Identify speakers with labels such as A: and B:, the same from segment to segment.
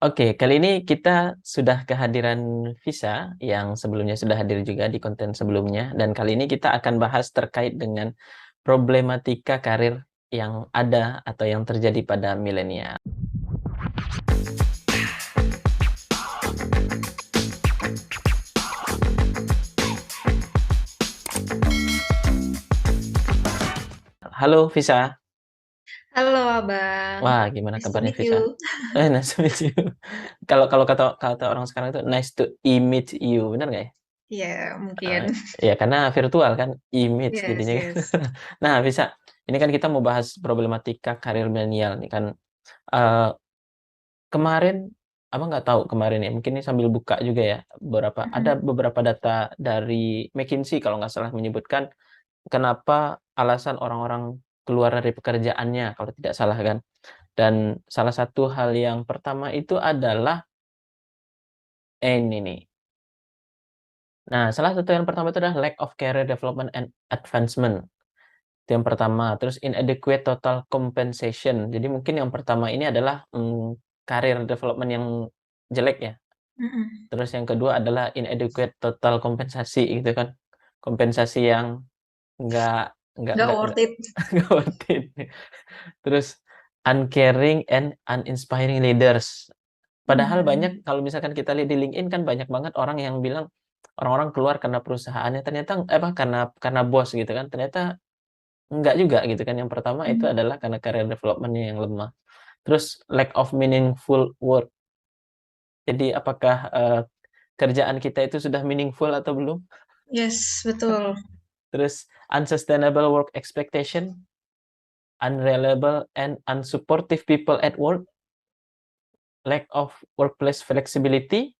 A: Oke, kali ini kita sudah kehadiran Visa yang sebelumnya sudah hadir juga di konten sebelumnya, dan kali ini kita akan bahas terkait dengan problematika karir yang ada atau yang terjadi pada milenial. Halo Visa.
B: Halo Abang,
A: Wah, gimana
B: nice to
A: kabarnya
B: meet
A: Visa?
B: you.
A: Nice to meet you. Kalau kalau kata kata orang sekarang itu nice to meet you, benar nggak ya?
B: Iya, mungkin.
A: Eee, ya karena virtual kan, image
B: Yes,
A: jadinya kan.
B: yes.
A: Nah Visa, ini kan kita mau bahas problematika karir milenial nih kan, eee, kemarin Abang nggak tahu kemarin ya, mungkin ini sambil buka juga ya, ada
B: Mhm.
A: beberapa data dari McKinsey kalau nggak salah menyebutkan kenapa alasan orang-orang keluar dari pekerjaannya kalau tidak salah kan. Dan salah satu hal yang pertama itu adalah ini nih. Nah, salah satu yang pertama itu adalah lack of career development and advancement. Itu yang pertama, terus inadequate total compensation. Jadi mungkin yang pertama ini adalah, career development yang jelek ya.
B: Mhm.
A: Terus yang kedua adalah inadequate total kompensasi gitu kan. Kompensasi yang nggak nggak
B: Nggak
A: nggak
B: worth
A: nggak
B: it.
A: nggak worth it. Terus uncaring and uninspiring leaders. Padahal banyak
B: Mhm.
A: kalau misalkan kita lihat di LinkedIn kan banyak banget orang yang bilang, orang-orang keluar karena perusahaannya, ternyata karena bos gitu kan, ternyata enggak juga gitu kan. Yang pertama itu
B: Mhm.
A: adalah karena career development-nya yang lemah. Terus lack of meaningful work. Jadi apakah, kerjaan kita itu sudah meaningful atau belum?
B: Yes, betul.
A: Terus unsustainable work expectation, unreliable and unsupportive people at work, lack of workplace flexibility.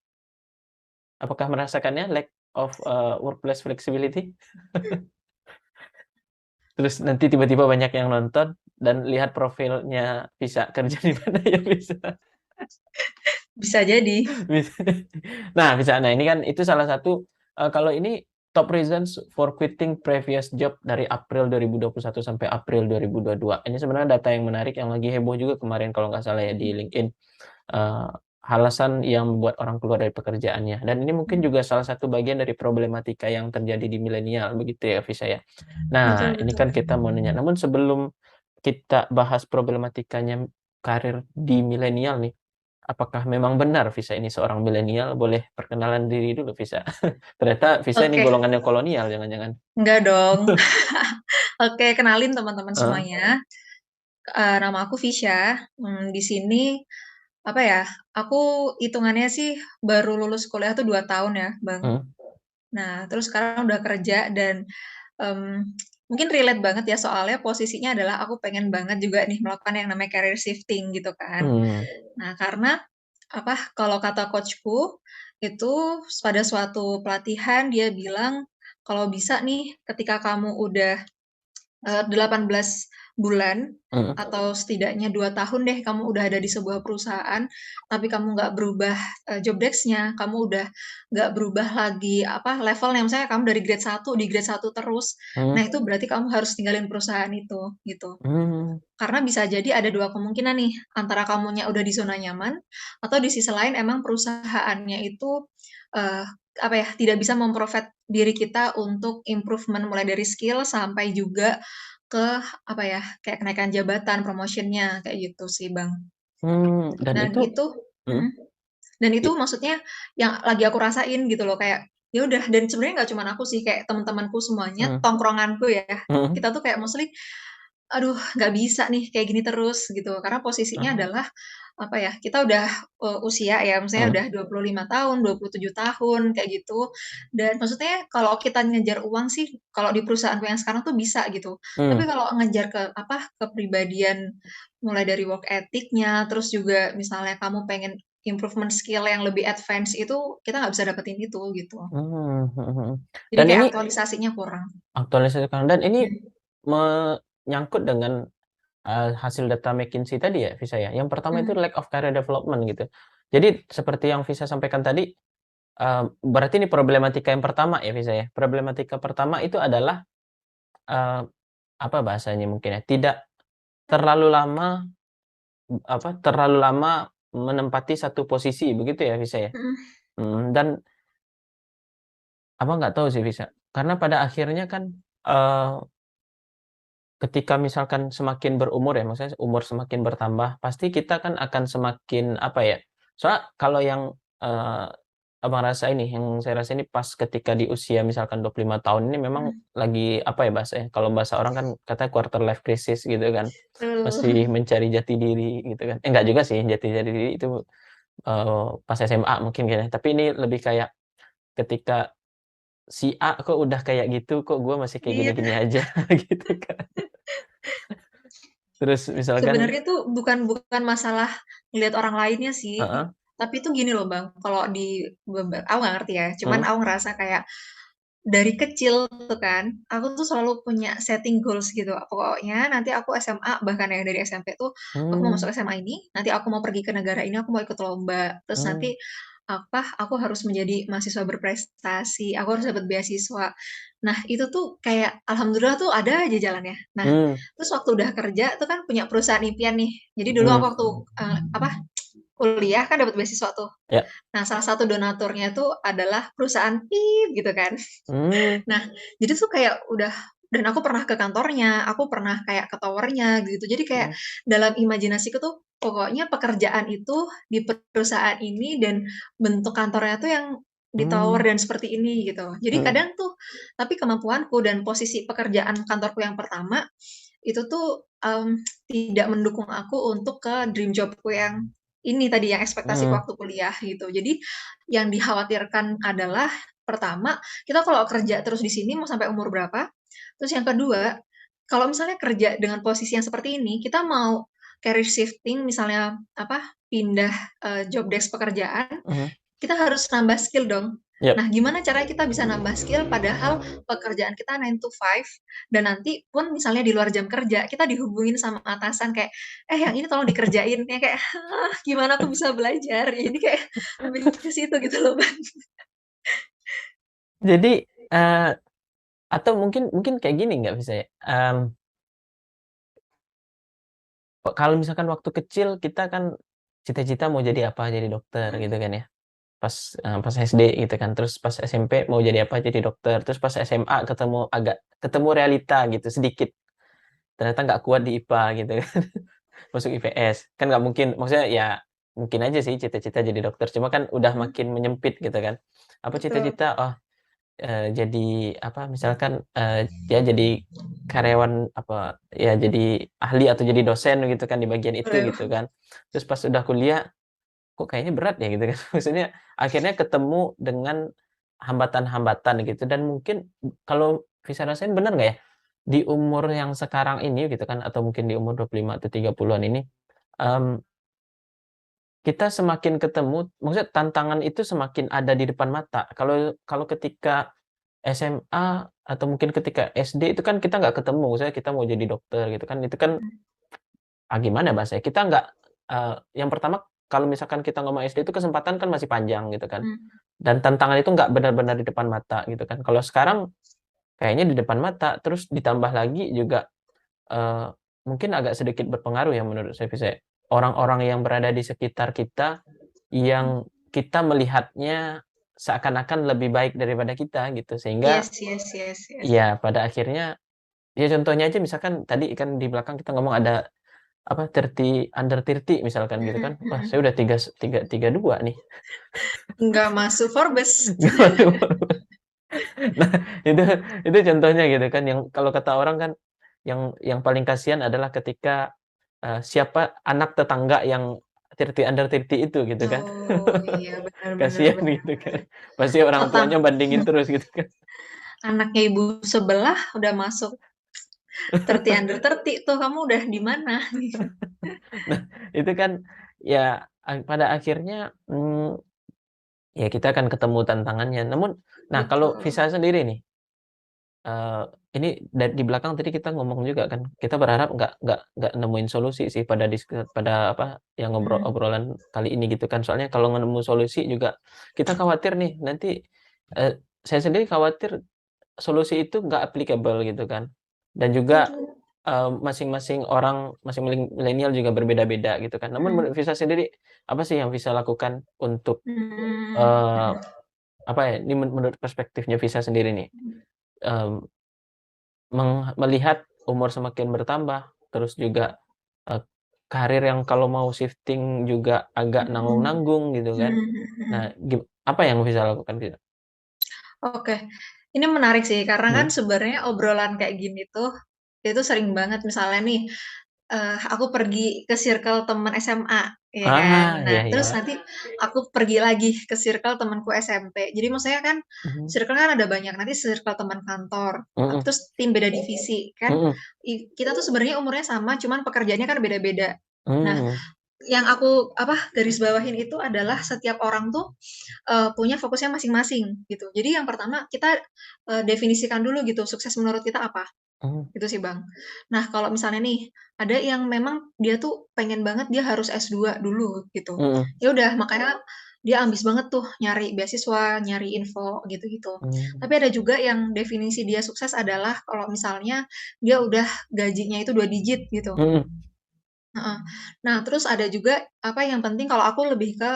A: Apakah merasakannya lack of, workplace flexibility? Terus nanti tiba-tiba banyak yang nonton dan lihat profilnya Visa kerja di mana ya Visa.
B: Bisa jadi.
A: Nah, misalnya ini kan itu salah satu, kalau ini top reasons for quitting previous job dari April 2021 sampai April 2022. Ini sebenarnya data yang menarik yang lagi heboh juga kemarin kalau nggak salah ya di LinkedIn, eee, alasan yang membuat orang keluar dari pekerjaannya. Dan ini mungkin juga salah satu bagian dari problematika yang terjadi di milenial, begitu ya, Visa, ya. Nah,
B: Betul,
A: ini
B: betul.
A: kan kita mau nanya, namun sebelum kita bahas problematikanya karir di milenial nih, apakah memang benar Visa ini seorang milenial? Boleh perkenalan diri dulu, Visa. Ternyata Visa ini
B: Oke,
A: golongannya kolonial jangan-jangan?
B: enggak dong. Oke, kenalin teman-teman
A: Heeh,
B: semuanya. Nama aku Fisya. Di sini apa ya? Aku hitungannya sih baru lulus kuliah tuh 2 tahun ya, Bang.
A: mhm,
B: Nah, terus sekarang udah kerja dan mungkin relate banget ya soalnya posisinya adalah aku pengen banget juga nih melakukan yang namanya career shifting gitu kan.
A: mmm,
B: Nah, karena apa, kalau kata coachku itu pada suatu pelatihan dia bilang, "Kalau bisa nih ketika kamu udah 18 bulan
A: mhm,
B: atau setidaknya 2 tahun deh kamu udah ada di sebuah perusahaan, tapi kamu nggak berubah, job desk-nya, kamu udah nggak berubah lagi, apa, levelnya, misalnya kamu dari grade 1 di grade 1 terus. Nah,
A: mhm,
B: itu berarti kamu harus tinggalin perusahaan itu, gitu.
A: mmm,
B: Karena bisa jadi ada 2 kemungkinan nih, antara kamunya udah di zona nyaman, atau di sisi lain emang perusahaannya itu, eee, apa ya, tidak bisa diri kita untuk improvement mulai dari skill sampai juga ke, apa ya, kayak kenaikan jabatan, promotion-nya, kayak gitu sih, Bang.
A: dan
B: Dan
A: itu
B: itu
A: mhm,
B: mhm, dan itu
A: i
B: maksudnya yang lagi aku rasain gitu loh, kayak, ya udah dan sebenarnya nggak cuman aku sih, kayak teman-temanku semuanya,
A: mhm,
B: tongkronganku ya,
A: mhm,
B: kita tuh kayak mostly aduh, nggak bisa nih kayak gini terus gitu, karena posisinya
A: oh,
B: adalah, apa ya, kita udah, usia ya, misalnya
A: mhm,
B: udah 25 tahun, 27 tahun, kayak gitu. Dan maksudnya kalau kita ngejar uang sih, kalau di perusahaanku yang sekarang tuh bisa gitu. Tapi
A: mmm,
B: kalau ngejar ke apa, kepribadian mulai dari work ethic-nya, terus juga misalnya kamu pengen improvement skill yang lebih advance itu, kita nggak bisa dapetin itu, gitu.
A: mhm, mhm.
B: Jadi
A: Dan
B: kayak
A: ini
B: aktualisasinya kurang.
A: aktualisasikan dan ini
B: Mhm.
A: menyangkut dengan, hasil data McKinsey tadi ya, Visa, ya? Yang pertama itu
B: Mhm.
A: lack of career development gitu. Jadi seperti yang Visa sampaikan tadi, berarti ini problematika yang pertama ya, Visa, ya? Problematika pertama itu adalah, eee, apa bahasanya mungkin ya, tidak terlalu lama, terlalu lama menempati satu posisi, begitu ya, Visa, ya?
B: Mhm.
A: Dan Abang nggak tahu sih, Visa, karena pada akhirnya kan, eee, ketika misalkan semakin berumur ya, maksudnya umur semakin bertambah, pasti kita kan akan semakin, apa ya, soalnya kalau yang, Abang rasa ini, yang saya rasa ini pas ketika di usia misalkan 25 tahun ini memang
B: Mhm.
A: lagi, apa ya bahasanya, kalau bahasa orang kan katanya quarter life crisis gitu kan, masih
B: Betul.
A: mencari jati diri gitu kan. Enggak juga sih, jati diri itu, pas SMA mungkin kayaknya, tapi ini lebih kayak ketika si A kok udah kayak gitu, kok gue masih kayak
B: Iya.
A: gini-gini aja, gitu kan. Terus misalkan
B: Sebenarnya tuh bukan bukan masalah ngelihat orang lainnya sih,
A: heeh,
B: tapi tuh gini loh Bang, kalau di aku nggak ngerti ya, cuman
A: mhm,
B: aku ngerasa kayak dari kecil tuh kan, aku tuh selalu punya setting goals gitu. Pokoknya nanti aku SMA, bahkan ya dari SMP tuh, aku mau
A: mmm,
B: masuk SMA ini, nanti aku mau pergi ke negara ini, aku mau ikut lomba. Terus nanti
A: mmm,
B: aku harus menjadi mahasiswa berprestasi, aku harus dapat beasiswa. Nah, itu tuh kayak alhamdulillah tuh ada aja jalannya. Nah,
A: mmm,
B: terus waktu udah kerja tuh kan punya perusahaan impian nih. Jadi dulu aku
A: mmm,
B: waktu kuliah kan dapat beasiswa tuh.
A: ya,
B: Nah, salah satu donaturnya tuh adalah perusahaan PIP gitu kan.
A: mmm,
B: Nah, jadi tuh kayak udah dan aku pernah ke kantornya, aku pernah kayak ke tower-nya gitu. Jadi kayak
A: mhm,
B: dalam imajinasiku tuh pokoknya pekerjaan itu di perusahaan ini dan bentuk kantornya tuh yang di tower
A: mmm,
B: dan seperti ini gitu. Jadi
A: mhm,
B: kadang tuh tapi kemampuanku dan posisi pekerjaan kantorku yang pertama itu tuh, tidak mendukung aku untuk ke dream job-ku yang ini tadi, yang ekspektasiku
A: mhm,
B: waktu kuliah gitu. Jadi yang dikhawatirkan adalah pertama, kita kalau kerja terus di sini mau sampai umur berapa, terus yang kedua, kalau misalnya kerja dengan posisi yang seperti ini, kita mau career shifting misalnya pindah, job desk pekerjaan,
A: mhm,
B: kita harus nambah skill dong.
A: yap,
B: Nah, gimana caranya kita bisa nambah skill padahal pekerjaan kita 9 to 5 dan nanti pun misalnya di luar jam kerja, kita dihubungin sama atasan kayak, "Eh, yang ini tolong dikerjain." Ya kayak, gimana aku bisa belajar? Jadi kayak lebih ke situ gitu loh, Bang.
A: jadi, eee, atau mungkin mungkin kayak gini nggak bisa ya, kalau misalkan waktu kecil kita kan cita-cita mau jadi apa, jadi dokter
B: Mhm.
A: gitu kan ya, pas SD gitu kan, terus pas SMP mau jadi apa, jadi dokter, terus pas SMA ketemu realita gitu sedikit, ternyata nggak kuat di IPA gitu kan, masuk IPS. Kan nggak mungkin, maksudnya ya mungkin aja sih cita-cita jadi dokter, cuma kan udah
B: Mhm.
A: makin menyempit gitu kan. Apa
B: Betul.
A: cita-cita, oh, jadi apa, misalkan, dia jadi karyawan apa, ya jadi ahli atau jadi dosen gitu kan di bagian itu
B: Boleh.
A: gitu kan. Terus pas udah kuliah, kok kayaknya berat ya gitu kan. Maksudnya akhirnya ketemu dengan hambatan-hambatan gitu dan mungkin kalau Visa rasain bener nggak ya, di umur yang sekarang ini gitu kan atau mungkin di umur 25 atau 30-an ini, mmm, kita semakin ketemu maksudnya tantangan itu semakin ada di depan mata. Kalau kalau ketika SMA atau mungkin ketika SD itu kan kita nggak ketemu, misalnya kita mau jadi dokter gitu kan, itu kan,
B: Mhm.
A: gimana bahasanya, kita nggak, yang pertama kalau misalkan kita ngomong SD itu kesempatan kan masih panjang gitu kan,
B: Mhm.
A: dan tantangan itu nggak benar-benar di depan mata gitu kan. Kalau sekarang kayaknya di depan mata, terus ditambah lagi juga, eee, mungkin agak sedikit berpengaruh ya menurut saya Visa ya, orang-orang yang berada di sekitar kita, yang kita melihatnya seakan-akan lebih baik daripada kita gitu, sehingga
B: Yes, yes, yes, yes.
A: ya pada akhirnya ya contohnya aja misalkan tadi kan di belakang kita ngomong ada apa, 30 under 30 misalkan gitu kan.
B: Mhm,
A: Wah, saya
B: mhm.
A: udah 32 nih.
B: Nggak masuk Forbes.
A: Nah, itu itu contohnya gitu kan yang kalau kata orang kan yang paling kasihan adalah ketika, siapa anak tetangga yang 30 under 30 itu gitu kan.
B: Oh, iya, benar benar
A: Kasihan
B: benar
A: gitu kan.
B: benar.
A: Pasti orang
B: Tetap
A: tuanya bandingin terus gitu kan.
B: anaknya ibu sebelah udah masuk 30 under 30 tuh, kamu udah di mana?
A: Nah, itu kan ya pada akhirnya, ya kita akan ketemu tantangannya. Namun, nah kalau
B: Betul.
A: Visa sendiri nih, eee, ini di belakang tadi kita ngomong juga kan, kita berharap nggak nemuin solusi sih pada apa, yang
B: Mhm.
A: obrolan kali ini gitu kan. Soalnya kalau nemu solusi juga kita khawatir nih nanti, saya sendiri khawatir solusi itu nggak applicable gitu kan. Dan juga,
B: Betul.
A: masing-masing orang, masing milenial juga berbeda-beda gitu kan. Namun
B: Mhm.
A: menurut Visa sendiri, apa sih yang Visa lakukan untuk,
B: Mmm,
A: eee,
B: mhm.
A: apa ya, ini menurut perspektifnya Visa sendiri nih, mmm, melihat umur semakin bertambah, terus juga, eee, karir yang kalau mau shifting juga agak
B: Mhm.
A: nanggung-nanggung gitu
B: Mhm
A: kan.
B: mhm
A: Nah,
B: mhm.
A: apa yang Visa lakukan gitu?
B: Oke, ini menarik sih karena kan
A: Mhm.
B: sebenarnya obrolan kayak gini tuh, itu sering banget misalnya nih, aku pergi ke circle temen SMA, ya kan.
A: Ah,
B: Nah,
A: iya
B: terus
A: iya.
B: nanti aku pergi lagi ke circle temenku SMP. Jadi maksudnya kan
A: Mhm.
B: circle kan ada banyak, nanti circle teman kantor,
A: Mhm.
B: terus tim beda divisi, kan
A: Mhm.
B: kita tuh sebenarnya umurnya sama, cuman pekerjaannya kan beda-beda. Nah,
A: Mmm.
B: yang aku garis bawahin itu adalah setiap orang tuh, punya fokusnya masing-masing gitu. Jadi yang pertama kita, definisikan dulu gitu, sukses menurut kita apa,
A: Mmm.
B: gitu sih, Bang. Nah, kalau misalnya nih, ada yang memang dia tuh pengen banget dia harus S2 dulu gitu.
A: Mhm.
B: Ya udah makanya dia ambis banget tuh nyari beasiswa, nyari info gitu-gitu.
A: Mmm.
B: Tapi ada juga yang definisi dia sukses adalah kalau misalnya dia udah gajinya itu 2 digit gitu.
A: Mhm.
B: Heeh. Nah, terus ada juga, yang penting kalau aku lebih ke,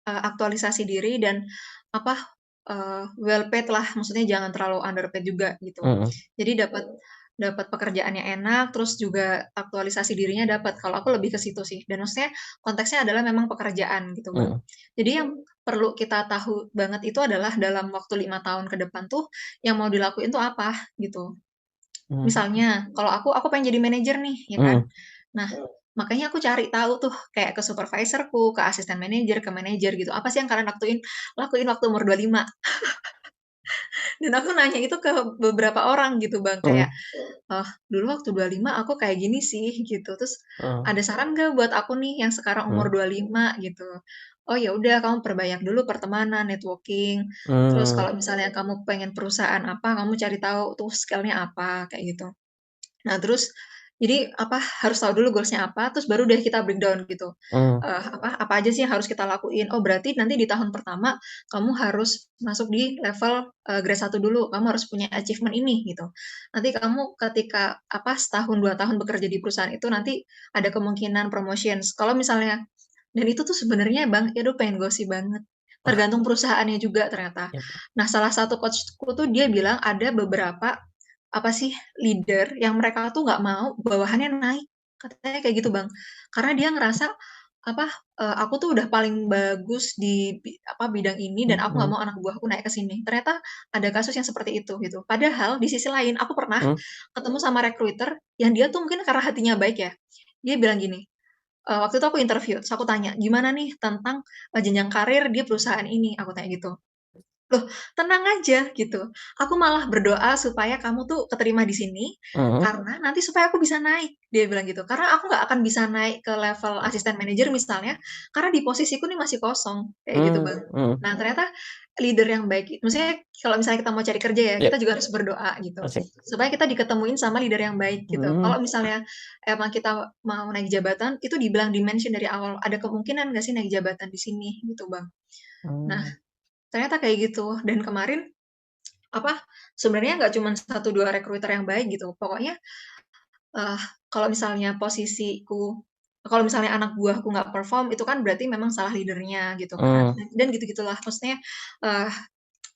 B: aktualisasi diri dan, apa, well paid lah, maksudnya jangan terlalu underpaid juga gitu.
A: Mhm.
B: Jadi dapat dapat pekerjaannya enak, terus juga aktualisasi dirinya dapat, kalau aku lebih ke situ sih. Dan maksudnya konteksnya adalah memang pekerjaan gitu, Bang.
A: Mhm.
B: Jadi yang perlu kita tahu banget itu adalah dalam waktu 5 tahun ke depan tuh, yang mau dilakuin tuh apa, gitu.
A: Mmm.
B: Misalnya, kalau aku pengen jadi manajer nih, ya kan.
A: Mhm.
B: Nah, makanya aku cari tahu tuh kayak ke supervisorku, ke asisten manajer, ke manajer gitu, apa sih yang kalian lakuin lakuin waktu umur 25? Dan aku nanya itu ke beberapa orang gitu, Bang, kayak,
A: Mhm.
B: "Dulu waktu 25 aku kayak gini sih," gitu, "terus
A: Heeh.
B: ada saran nggak buat aku nih yang sekarang umur
A: Mhm.
B: 25?" Gitu. "Oh, ya udah kamu perbanyak dulu pertemanan, networking, terus
A: Mmm.
B: kalau misalnya kamu pengen perusahaan apa, kamu cari tahu tuh skill-nya apa," kayak gitu. Nah, terus jadi harus tahu dulu goals-nya apa, terus baru deh kita breakdown gitu.
A: Mmm.
B: Apa aja sih yang harus kita lakuin, oh berarti nanti di tahun pertama kamu harus masuk di level, grade 1 dulu, kamu harus punya achievement ini gitu. Nanti kamu ketika setahun 2 tahun bekerja di perusahaan itu nanti ada kemungkinan promotions. Kalau misalnya dan itu tuh sebenarnya Bang, aduh pengen gosip banget,
A: Wah,
B: tergantung perusahaannya juga ternyata.
A: iya.
B: Nah, salah satu coach-ku tuh dia bilang ada beberapa, leader yang mereka tuh nggak mau bawahannya naik, katanya kayak gitu, Bang. Karena dia ngerasa, "Aku tuh udah paling bagus di bidang ini dan aku nggak
A: Mhm.
B: mau anak buahku naik ke sini." Ternyata ada kasus yang seperti itu, gitu. Padahal di sisi lain aku pernah
A: Mhm.
B: ketemu sama recruiter yang dia tuh mungkin karena hatinya baik ya, dia bilang gini, waktu itu aku interview, terus aku tanya, "Gimana nih tentang, jenjang karir di perusahaan ini?" Aku tanya gitu. "Loh, tenang aja," gitu, "aku malah berdoa supaya kamu tuh keterima di sini,
A: Mhm.
B: karena nanti supaya aku bisa naik," dia bilang gitu. "Karena aku nggak akan bisa naik ke level asisten manajer misalnya, karena di posisiku nih masih kosong," kayak gitu,
A: Mmm.
B: Bang.
A: Mhm.
B: Nah, ternyata leader yang baik maksudnya kalau misalnya kita mau cari kerja ya,
A: Iya,
B: kita juga harus berdoa gitu,
A: asik.
B: supaya kita diketemuin sama leader yang baik gitu.
A: Mmm.
B: Kalau misalnya emang kita mau naik jabatan, itu di-mention dari awal, "Ada kemungkinan nggak sih naik jabatan di sini?" Gitu, Bang. Nah,
A: Mmm.
B: ternyata kayak gitu, dan kemarin, sebenarnya nggak cuma satu 2 recruiter yang baik gitu, pokoknya, eee, kalau misalnya kalau misalnya anak buahku nggak perform, itu kan berarti memang salah leader-nya gitu kan,
A: Mmm.
B: dan gitu-gitulah. Maksudnya, eee,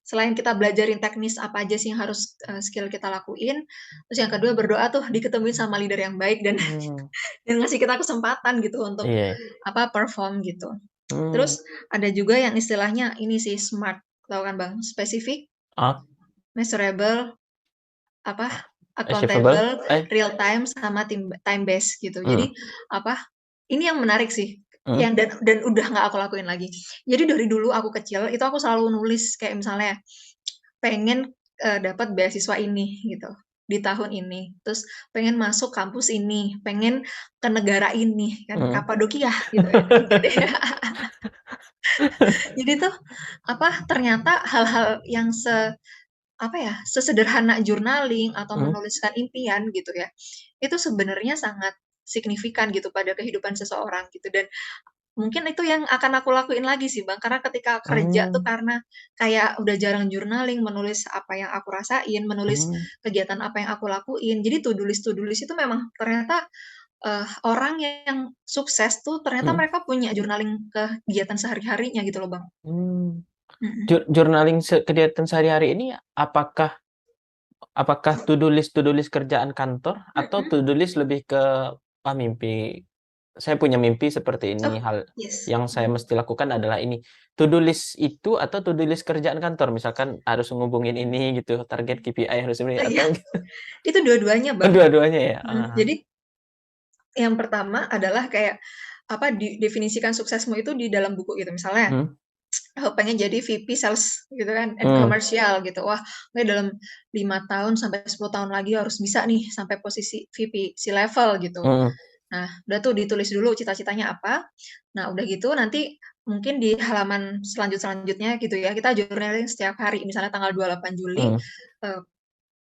B: selain kita belajarin teknis apa aja sih yang harus, skill kita lakuin, terus yang kedua berdoa tuh diketemuin sama leader yang baik dan
A: Mmm.
B: dan ngasih kita kesempatan gitu untuk,
A: Iya.
B: perform gitu.
A: Mmm.
B: Terus ada juga yang istilahnya ini sih SMART, tahu kan Bang? Specific,
A: Ah,
B: measurable, apa,
A: achievable?
B: accountable, real time, sama time based gitu.
A: Mhm.
B: Jadi, ini yang menarik sih,
A: Mhm.
B: yang dan udah nggak aku lakuin lagi. Jadi dari dulu aku kecil, itu aku selalu nulis kayak misalnya, pengen, dapat beasiswa ini gitu, di tahun ini, terus pengen masuk kampus ini, pengen ke negara ini kan,
A: Mhm.
B: Kapadokia gitu kan, gitu ya. Jadi tuh, ternyata hal-hal yang sesederhana journaling atau
A: Mhm.
B: menuliskan impian gitu ya, itu sebenarnya sangat signifikan gitu pada kehidupan seseorang gitu dan mungkin itu yang akan aku lakuin lagi sih, Bang, karena ketika kerja tuh
A: Mmm,
B: karena kayak udah jarang journaling, menulis apa yang aku rasain, menulis
A: mmm,
B: kegiatan apa yang aku lakuin. Jadi to do list itu memang ternyata, orang yang sukses tuh ternyata
A: mhm,
B: mereka punya journaling kegiatan sehari-harinya gitu loh, Bang.
A: mmm.
B: Mhm.
A: Journaling kegiatan sehari-hari ini apakah apakah to do list kerjaan kantor atau
B: Mhm.
A: to do list lebih ke, "Ah, mimpi saya punya mimpi seperti ini,
B: Oh,
A: hal
B: yes.
A: yang saya
B: Mhm.
A: mesti lakukan adalah ini." To do list itu atau to do list kerjaan kantor? Misalkan harus ngehubungin ini gitu, target KPI harus ini
B: Oh, iya,
A: atau
B: itu dua-duanya,
A: oh,
B: Bang.
A: dua-duanya ya? Ah,
B: Jadi yang pertama adalah kayak, apa, definisikan suksesmu itu di dalam buku gitu. Misalnya,
A: mhm,
B: pengen jadi VP sales gitu kan, and
A: mmm,
B: commercial gitu. Wah, oke dalam 5 tahun sampai 10 tahun lagi harus bisa nih sampai posisi VP C-level gitu.
A: mhm,
B: Nah, udah tuh ditulis dulu cita-citanya apa. Nah, udah gitu nanti mungkin di halaman selanjutnya gitu ya, kita journaling setiap hari. Misalnya tanggal 28 Juli,
A: mhm,
B: eee,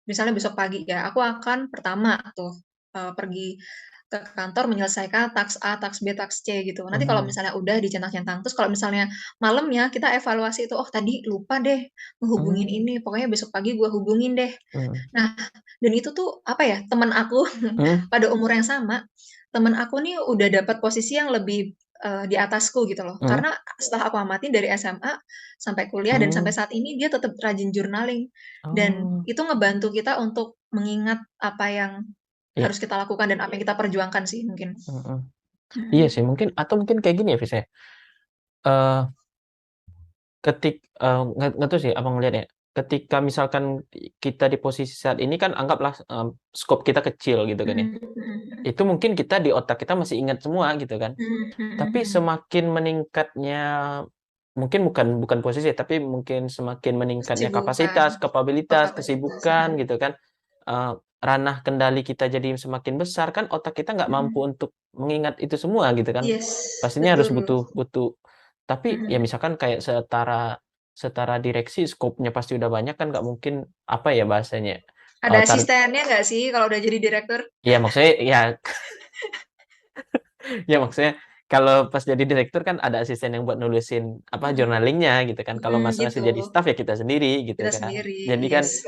B: misalnya besok pagi ya, aku akan pertama tuh, pergi ke kantor menyelesaikan task A, task B, task C gitu. Nanti kalau
A: mmm,
B: misalnya udah dicentang-centang, terus kalau misalnya malamnya kita evaluasi itu, "Oh tadi lupa deh ngehubungin
A: mmm,
B: ini, pokoknya besok pagi gua hubungin deh."
A: mhm,
B: Nah, dan itu tuh apa ya, temen aku
A: mhm,
B: pada umur yang sama, temen aku nih udah dapat posisi yang lebih, di atasku gitu loh.
A: mhm,
B: Karena setelah aku amatin dari SMA sampai kuliah dan sampai
A: mmm,
B: saat ini dia tetap rajin journaling dan
A: oh,
B: itu ngebantu kita untuk mengingat apa yang
A: iya,
B: harus kita lakukan dan apa yang kita perjuangkan sih mungkin.
A: mhm. Iya
B: Mhm.
A: sih mungkin atau mungkin kayak gini ya, Fis, ya, eee nggak tahu sih Abang ngelihatnya, ketika misalkan kita di posisi saat ini kan anggaplah, skop kita kecil gitu kan ya,
B: Mhm mhm
A: itu mungkin kita di otak kita masih ingat semua gitu kan.
B: mhm mhm
A: Tapi
B: mhm.
A: semakin meningkatnya mungkin bukan posisi, tapi mungkin semakin meningkatnya
B: Kesibukan,
A: kapasitas,
B: oh
A: kapabilitas,
B: kapasitas,
A: kesibukan
B: mhm
A: gitu kan, eee, ranah kendali kita jadi semakin besar kan otak kita nggak mampu
B: mhm.
A: untuk mengingat itu semua gitu kan.
B: Yes,
A: Pastinya harus
B: betul.
A: butuh butuh tapi ya
B: Mhm.
A: misalkan kayak setara setara direksi skopnya pasti udah banyak kan nggak mungkin, apa ya bahasanya,
B: Ada
A: tar
B: asistennya nggak sih kalau udah jadi direktur?
A: ya maksudnya ya ya maksudnya kalau pas jadi direktur kan ada asisten yang buat nulisin apa,
B: Mhm
A: journaling-nya gitu kan. Kalau masih
B: gitu.
A: jadi staf ya kita sendiri gitu
B: Kita
A: kan.
B: sendiri,
A: Jadi kan
B: yes.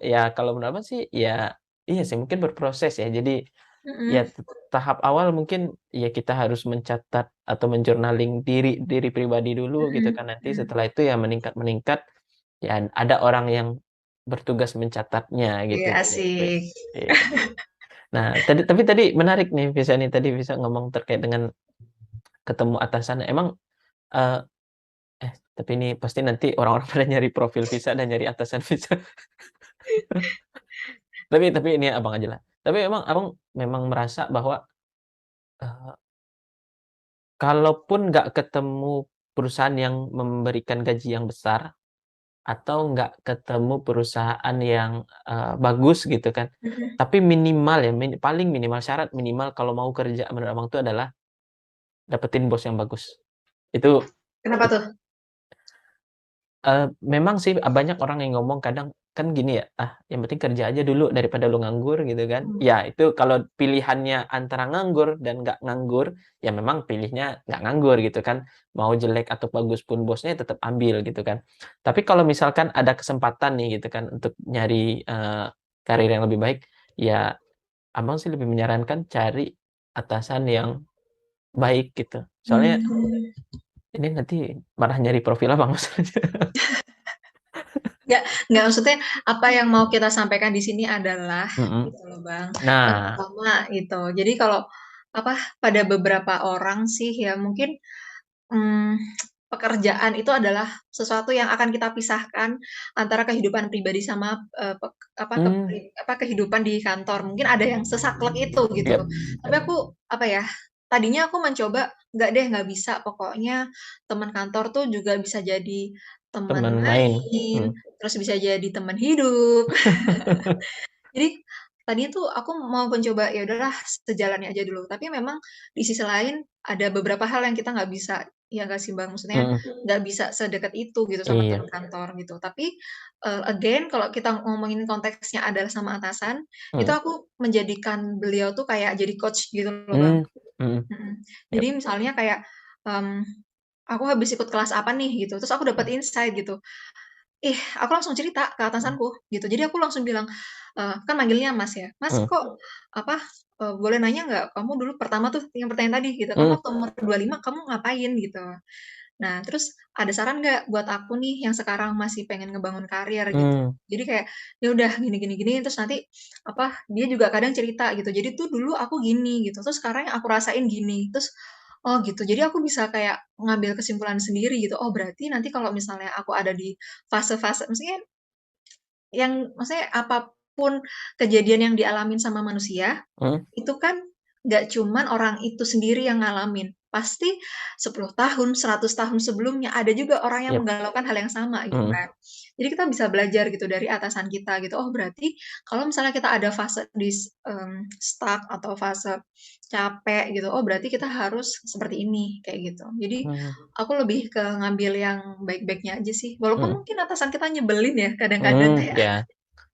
A: ya kalau menurut Abang sih ya iya sih mungkin berproses ya. Jadi ya
B: Mhm
A: tahap awal mungkin ya kita harus mencatat atau menjournaling diri diri pribadi dulu gitu
B: mhm
A: kan. Nanti
B: mhm.
A: setelah itu ya meningkat-meningkat, ya ada orang yang bertugas mencatatnya
B: Iya
A: gitu kan ya,
B: asik.
A: Wes. Iya. Nah tapi tadi menarik nih Visa nih, tadi Visa ngomong terkait dengan ketemu atasan. Emang, eee, tapi ini pasti nanti orang-orang pada nyari profil Visa dan nyari atasan Visa. Tapi ini Abang aja lah. Tapi emang Abang memang merasa bahwa, eee, kalaupun nggak ketemu perusahaan yang memberikan gaji yang besar, atau nggak ketemu perusahaan yang, bagus gitu kan,
B: Mhm.
A: tapi minimal ya, paling minimal, syarat minimal kalau mau kerja menurut Abang itu adalah dapetin bos yang bagus. Itu
B: Kenapa tuh?
A: Memang sih banyak orang yang ngomong kadang kan gini ya, "Ah, yang penting kerja aja dulu daripada lu nganggur," gitu kan.
B: Mmm,
A: Ya itu kalau pilihannya antara nganggur dan nggak nganggur, ya memang pilihnya nggak nganggur gitu kan. Mau jelek atau bagus pun bosnya tetap ambil gitu kan. Tapi kalau misalkan ada kesempatan nih gitu kan untuk nyari, karir yang lebih baik, ya Abang sih lebih menyarankan cari atasan yang baik gitu. Soalnya
B: mmm.
A: ini nanti malah nyari profil Abang masalahnya.
B: Nggak, maksudnya apa yang mau kita sampaikan di sini adalah
A: Mhm.
B: gitu loh, Bang, yang
A: Nah,
B: pertama gitu. Jadi kalau, apa, pada beberapa orang sih ya mungkin, mmm, pekerjaan itu adalah sesuatu yang akan kita pisahkan antara kehidupan pribadi sama,
A: mmm,
B: kehidupan di kantor. Mungkin ada yang sesaklek itu gitu.
A: yap,
B: Tapi aku, apa ya, tadinya aku mencoba, "Nggak deh, nggak bisa, pokoknya teman kantor tuh juga bisa jadi teman
A: teman main,
B: main,
A: mhm.
B: terus bisa jadi teman hidup." Jadi, tadinya tuh aku mau mencoba, ya udahlah sejalannya aja dulu, tapi memang di sisi lain ada beberapa hal yang kita nggak bisa, ya nggak sih, Bang? Maksudnya
A: Mhm,
B: nggak bisa sedekat itu gitu sama
A: iya,
B: teman kantor gitu. Tapi, again kalau kita ngomongin konteksnya adalah sama atasan, itu
A: mhm,
B: aku menjadikan beliau tuh kayak jadi coach gitu loh, Bang.
A: mmm, mhm,
B: Mhm. Jadi
A: yap,
B: misalnya kayak, mmm, aku habis ikut kelas apa nih gitu, terus aku dapat
A: Mhm.
B: insight gitu. Aku langsung cerita ke
A: Mhm.
B: atasanku gitu. Jadi aku langsung bilang, kan manggilnya Mas ya, "Mas
A: Mhm.
B: kok apa, boleh nanya nggak kamu dulu pertama tuh yang pertanyaan tadi gitu, kamu
A: Mhm.
B: waktu umur 25 kamu ngapain?" Gitu. Nah, terus ada saran nggak buat aku nih yang sekarang masih pengen ngebangun karir gitu.
A: Mmm.
B: Jadi kayak, ya udah gini gini gini, terus nanti apa, dia juga kadang cerita gitu. Jadi tuh dulu aku gini gitu, terus sekarang yang aku rasain gini. Terus, oh gitu, jadi aku bisa kayak ngambil kesimpulan sendiri gitu. Oh berarti nanti kalau misalnya aku ada di fase-fase maksudnya maksudnya apapun kejadian yang dialamin sama manusia,
A: Mhm.
B: itu kan nggak cuman orang itu sendiri yang ngalamin, pasti 10 tahun, 100 tahun sebelumnya ada juga orang yang
A: Yap.
B: menggalaukan hal yang sama gitu
A: Mhm.
B: kan. Jadi kita bisa belajar gitu dari atasan kita gitu, oh berarti kalau misalnya kita ada fase stuck atau fase capek gitu, oh berarti kita harus seperti ini, kayak gitu. Jadi
A: Mhm.
B: aku lebih ke ngambil yang baik-baiknya aja sih, walaupun
A: Mhm.
B: mungkin atasan kita nyebelin ya kadang-kadang kayak
A: Ya,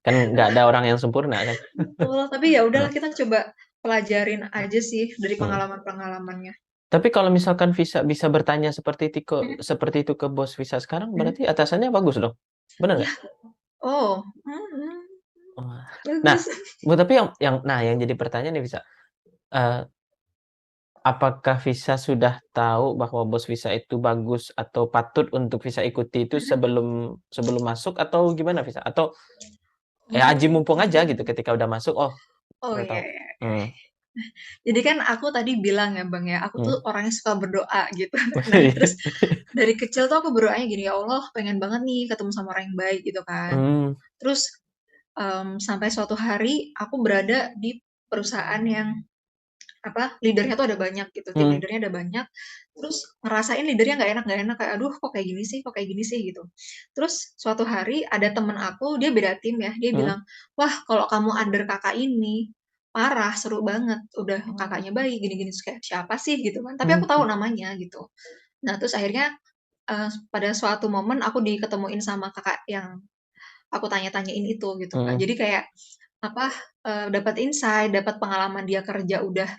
A: kan nggak ada orang yang sempurna kan.
B: betul, tapi ya
A: Heeh.
B: udahlah kita coba pelajarin aja sih dari
A: Mhm.
B: pengalaman-pengalamannya.
A: Tapi kalau misalkan Visa bisa bertanya
B: Mhm.
A: seperti itu ke bos Visa sekarang,
B: Mhm.
A: berarti atasannya bagus dong? Bener
B: Iya.
A: nggak?
B: Oh, mhm,
A: Wah. Nah,
B: bagus.
A: tapi yang jadi pertanyaan nih Visa, eee, apakah Visa sudah tahu bahwa bos Visa itu bagus atau patut untuk Visa ikuti itu
B: Mhm.
A: sebelum sebelum masuk atau gimana Visa? Atau ya aji
B: Oh.
A: mumpung aja gitu ketika udah masuk, oh
B: Oh,
A: udah
B: iya
A: tahu.
B: iya iya.
A: Mmm.
B: Jadi kan aku tadi bilang ya, Bang, ya, aku tuh
A: Mmm.
B: orangnya suka berdoa gitu. Nah,
A: Iya.
B: terus dari kecil tuh aku berdoanya gini, "Ya Allah, pengen banget nih ketemu sama orang yang baik," gitu kan.
A: Mmm.
B: Terus, sampai suatu hari aku berada di perusahaan yang apa, leader-nya tuh ada banyak gitu, tim
A: Mmm.
B: leader-nya ada banyak, terus ngerasain leader-nya nggak enak, kayak, "Aduh kok kayak gini sih kok kayak gini sih?" Gitu. Terus suatu hari ada temen aku, dia beda tim ya, dia
A: Mhm.
B: bilang, "Wah kalau kamu under Kakak ini, parah, seru banget, udah
A: Oh.
B: Kakaknya baik gini gini." Terus kayak, "Siapa sih?" Gitu kan, tapi aku tahu
A: Mhm.
B: namanya gitu. Nah terus akhirnya, pada suatu momen aku diketemuin sama Kakak yang aku tanya-tanyain itu gitu kan.
A: Mhm.
B: Jadi kayak, apa, dapat insight, dapat pengalaman dia kerja udah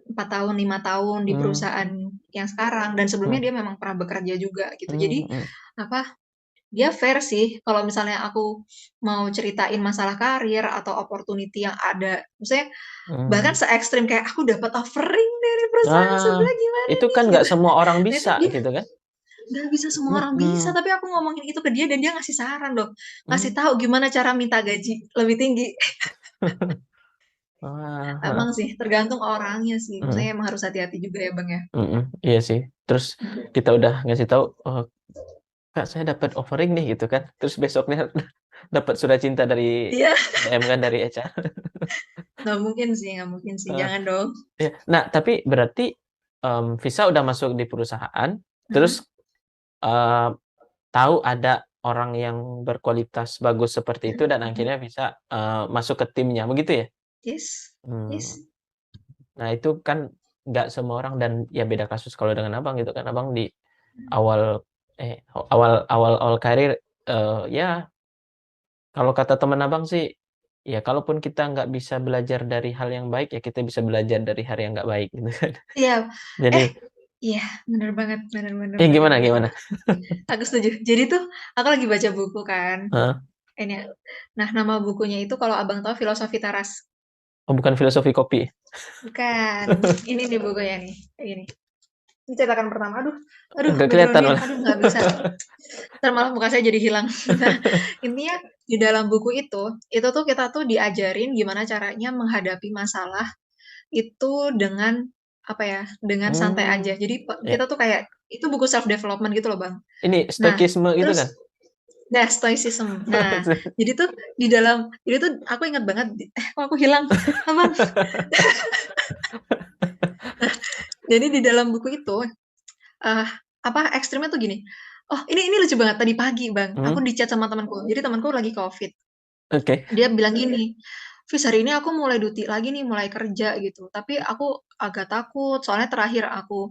B: 4 tahun, 5 tahun di
A: Mmm.
B: perusahaan yang sekarang dan sebelumnya
A: Mhm.
B: dia memang pernah bekerja juga gitu.
A: Mmm.
B: Jadi,
A: Mhm.
B: apa, dia fair sih kalau misalnya aku mau ceritain masalah karir atau opportunity yang ada. Maksudnya bahkan
A: Mmm.
B: se-ekstrim kayak, "Aku dapat offering dari perusahaan
A: Ah,
B: sebelah, gimana
A: itu
B: nih?"
A: kan nggak
B: Gitu.
A: semua orang
B: Nah itu
A: bisa
B: dia
A: gitu kan?
B: nggak bisa semua orang bisa,
A: Mhm.
B: tapi aku ngomongin itu ke dia dan dia ngasih saran loh, ngasih
A: Mmm.
B: tahu gimana cara minta gaji lebih tinggi.
A: Wah, heeh.
B: Emang sih tergantung orangnya sih, maksudnya
A: Mhm.
B: emang harus hati-hati juga ya, Bang, ya.
A: Mhm. Iya sih. Terus
B: Mhm.
A: kita udah ngasih tahu, "Kak, saya dapat offering nih," gitu kan. Terus besoknya dapat surat cinta dari
B: Iya.
A: DM kan, dari HR.
B: Nggak mungkin sih,
A: Heeh.
B: jangan dong.
A: Iya. Nah, tapi berarti, Visa udah masuk di perusahaan, terus,
B: Mhm.
A: eee, tahu ada orang yang berkualitas bagus seperti itu
B: Mhm
A: dan
B: mhm.
A: akhirnya bisa, masuk ke timnya, begitu ya?
B: Yes
A: Mmm.
B: yes.
A: Nah, itu kan nggak semua orang dan ya beda kasus kalau dengan Abang gitu kan. Abang di
B: Mhm.
A: awal awal awal awal karir, ya kalau kata temen Abang sih, ya kalaupun kita nggak bisa belajar dari hal yang baik, ya kita bisa belajar dari hal yang nggak baik gitu kan.
B: Iya,
A: Jadi
B: eh, iya, bener banget, bener bener bener
A: gimana
B: bener.
A: gimana?
B: Aku setuju. Jadi tuh aku lagi baca buku kan,
A: Heeh.
B: ini nah nama bukunya itu kalau Abang tahu Filosofi Teras.
A: Oh, bukan filosofi kopi?
B: Bukan, ini nih bukunya nih, kayak gini. Ini cetakan pertama, aduh aduh
A: Nggak kelihatan
B: background-nya,
A: malah.
B: aduh nggak bisa. Entar malah muka saya jadi hilang. Nah, intinya di dalam buku itu tuh kita tuh diajarin gimana caranya menghadapi masalah itu dengan, apa ya, dengan santai aja.
A: Mmm,
B: Jadi
A: ya.
B: kita tuh kayak itu buku self development gitu loh, Bang.
A: Ini
B: Nah,
A: stoikisme gitu
B: terus
A: kan?
B: nah, stoicism. Nah, jadi tuh jadi tuh aku inget banget kok aku hilang? Abang. Nah, jadi di dalam buku itu, eee, apa, ekstrimnya tuh gini, oh ini lucu banget, tadi pagi, Bang, aku
A: Mhm.
B: di-chat sama temenku. Jadi temenku lagi Covid.
A: Oke.
B: Dia bilang gini, "Fis, hari ini aku mulai duty lagi nih, mulai kerja gitu, tapi aku agak takut, soalnya terakhir aku,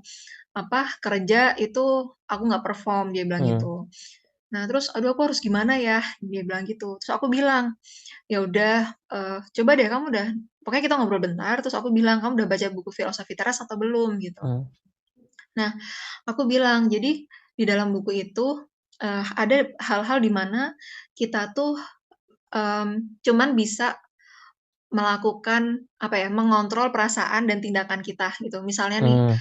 B: apa, kerja itu aku nggak perform," dia bilang
A: Mmm.
B: gitu. Nah terus, "Aduh aku harus gimana ya?" Dia bilang gitu. Terus aku bilang, "Ya udah, coba deh kamu udah" pokoknya kita ngobrol bentar, terus aku bilang, "Kamu udah baca buku Filosofi Teras atau belum?" Gitu.
A: Mmm.
B: Nah, aku bilang, jadi di dalam buku itu, ada hal-hal di mana kita tuh, cuman bisa melakukan, apa ya, mengontrol perasaan dan tindakan kita gitu. Misalnya nih,
A: Mmm,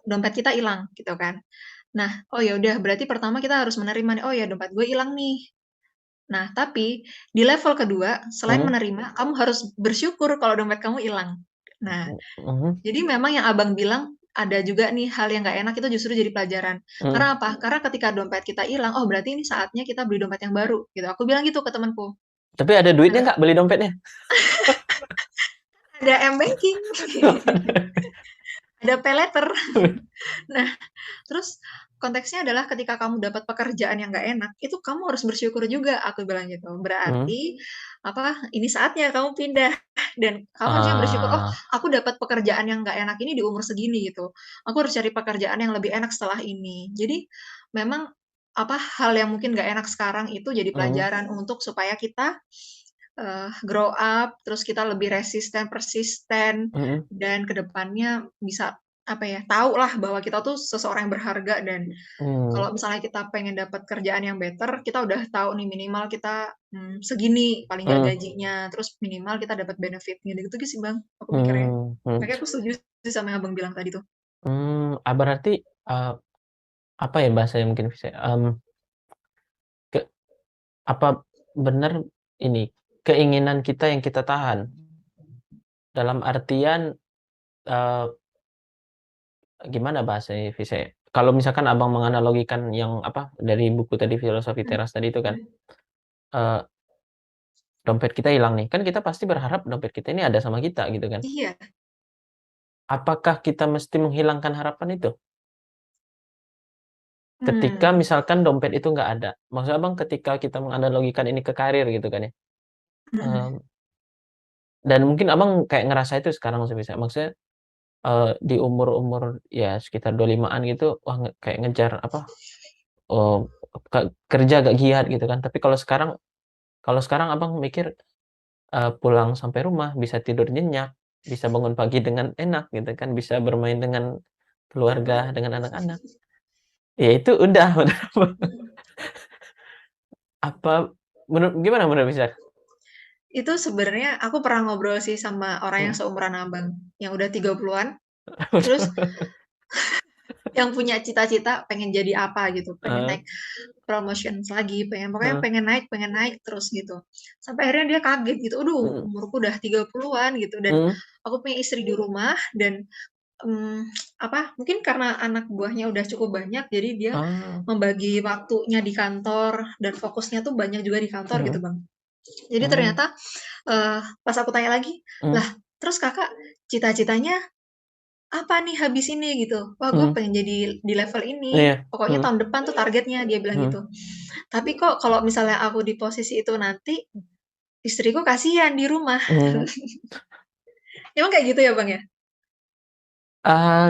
B: dompet kita hilang gitu kan. Nah, oh ya udah berarti pertama kita harus menerima nih, "Oh ya dompet gue hilang nih." Nah, tapi di level kedua, selain
A: mhm,
B: menerima, kamu harus bersyukur kalau dompet kamu hilang. Nah,
A: mhm,
B: jadi memang yang Abang bilang, ada juga nih hal yang nggak enak itu justru jadi pelajaran.
A: mhm.
B: Karena apa? Karena ketika dompet kita hilang, oh berarti ini saatnya kita beli dompet yang baru, gitu. Aku bilang gitu ke temenku.
A: Tapi ada duitnya
B: Nah,
A: nggak beli dompetnya?
B: ada M-banking, ada paylater. Nah, terus konteksnya adalah ketika kamu dapat pekerjaan yang nggak enak, itu kamu harus bersyukur juga, aku bilang gitu.
A: Mhm.
B: Berarti, apa, ini saatnya kamu pindah dan kamu harusnya bersyukur, "Oh,
A: Ah,
B: aku dapat pekerjaan yang nggak enak ini di umur segini," gitu. "Aku harus cari pekerjaan yang lebih enak setelah ini." Jadi, memang, apa, hal yang mungkin nggak enak sekarang itu jadi
A: mhm,
B: pelajaran untuk supaya kita, grow up, terus kita lebih resisten, persisten,
A: mhm,
B: dan ke depannya bisa, apa ya, tahulah bahwa kita tuh seseorang yang berharga dan
A: mmm,
B: kalau misalnya kita pengen dapat kerjaan yang better, kita udah tahu nih minimal kita, segini paling nggak
A: mhm,
B: gajinya, terus minimal kita dapat benefit-nya, gitu gitu sih, Bang, aku mikirnya.
A: mhm.
B: Makanya aku setuju sih sama yang Abang bilang tadi tuh.
A: Berarti, eee, apa ya bahasanya mungkin bisa, ke apa benar ini, keinginan kita yang kita tahan? Dalam artian, eee, gimana bahasanya bisa ya, kalau misalkan Abang menganalogikan yang apa, dari buku tadi Filosofi
B: Mhm,
A: Teras tadi itu kan,
B: mhm.
A: eee, dompet kita hilang nih, kan kita pasti berharap dompet kita ini ada sama kita gitu kan.
B: Iya,
A: Apakah kita mesti menghilangkan harapan itu? Ketika
B: mmm,
A: misalkan dompet itu nggak ada, maksud Abang ketika kita menganalogikan ini ke karir gitu kan ya,
B: mhm,
A: mmm, dan mungkin Abang kayak ngerasa itu sekarang maksudnya, di umur-umur ya sekitar 25-an gitu, wah kayak ngejar apa, eee, kerja agak giat gitu kan. Tapi kalau sekarang Abang mikir, pulang sampai rumah bisa tidur nyenyak, bisa bangun pagi dengan enak gitu kan, bisa bermain dengan keluarga, dengan anak-anak, ya itu udah menurut Abang, apa gimana menurut Misal?
B: itu sebenarnya aku pernah ngobrol sih sama orang yang
A: Mhm.
B: seumuran Abang, yang udah 30-an, terus yang punya cita-cita pengen jadi apa gitu, pengen
A: Heeh,
B: naik promotions lagi, pokoknya
A: heeh,
B: pengen naik terus gitu. Sampai akhirnya dia kaget gitu, "Aduh,
A: mhm,
B: umurku udah 30-an," gitu, dan
A: mhm,
B: aku punya istri di rumah dan, apa, mungkin karena anak buahnya udah cukup banyak, jadi dia
A: ah,
B: membagi waktunya di kantor dan fokusnya tuh banyak juga di kantor gitu,
A: mhm,
B: Bang. Jadi
A: mmm,
B: ternyata, pas aku tanya lagi, "Lah,
A: mhm,
B: terus Kakak cita-citanya apa nih habis ini?" Gitu. "Wah, gue
A: mhm,
B: pengen jadi di level ini,
A: iya,
B: pokoknya
A: mhm,
B: tahun depan tuh targetnya," dia bilang
A: mhm,
B: gitu. "Tapi kok kalau misalnya aku di posisi itu nanti, istriku kasihan di rumah."
A: mhm.
B: Emang kayak gitu ya, Bang, ya?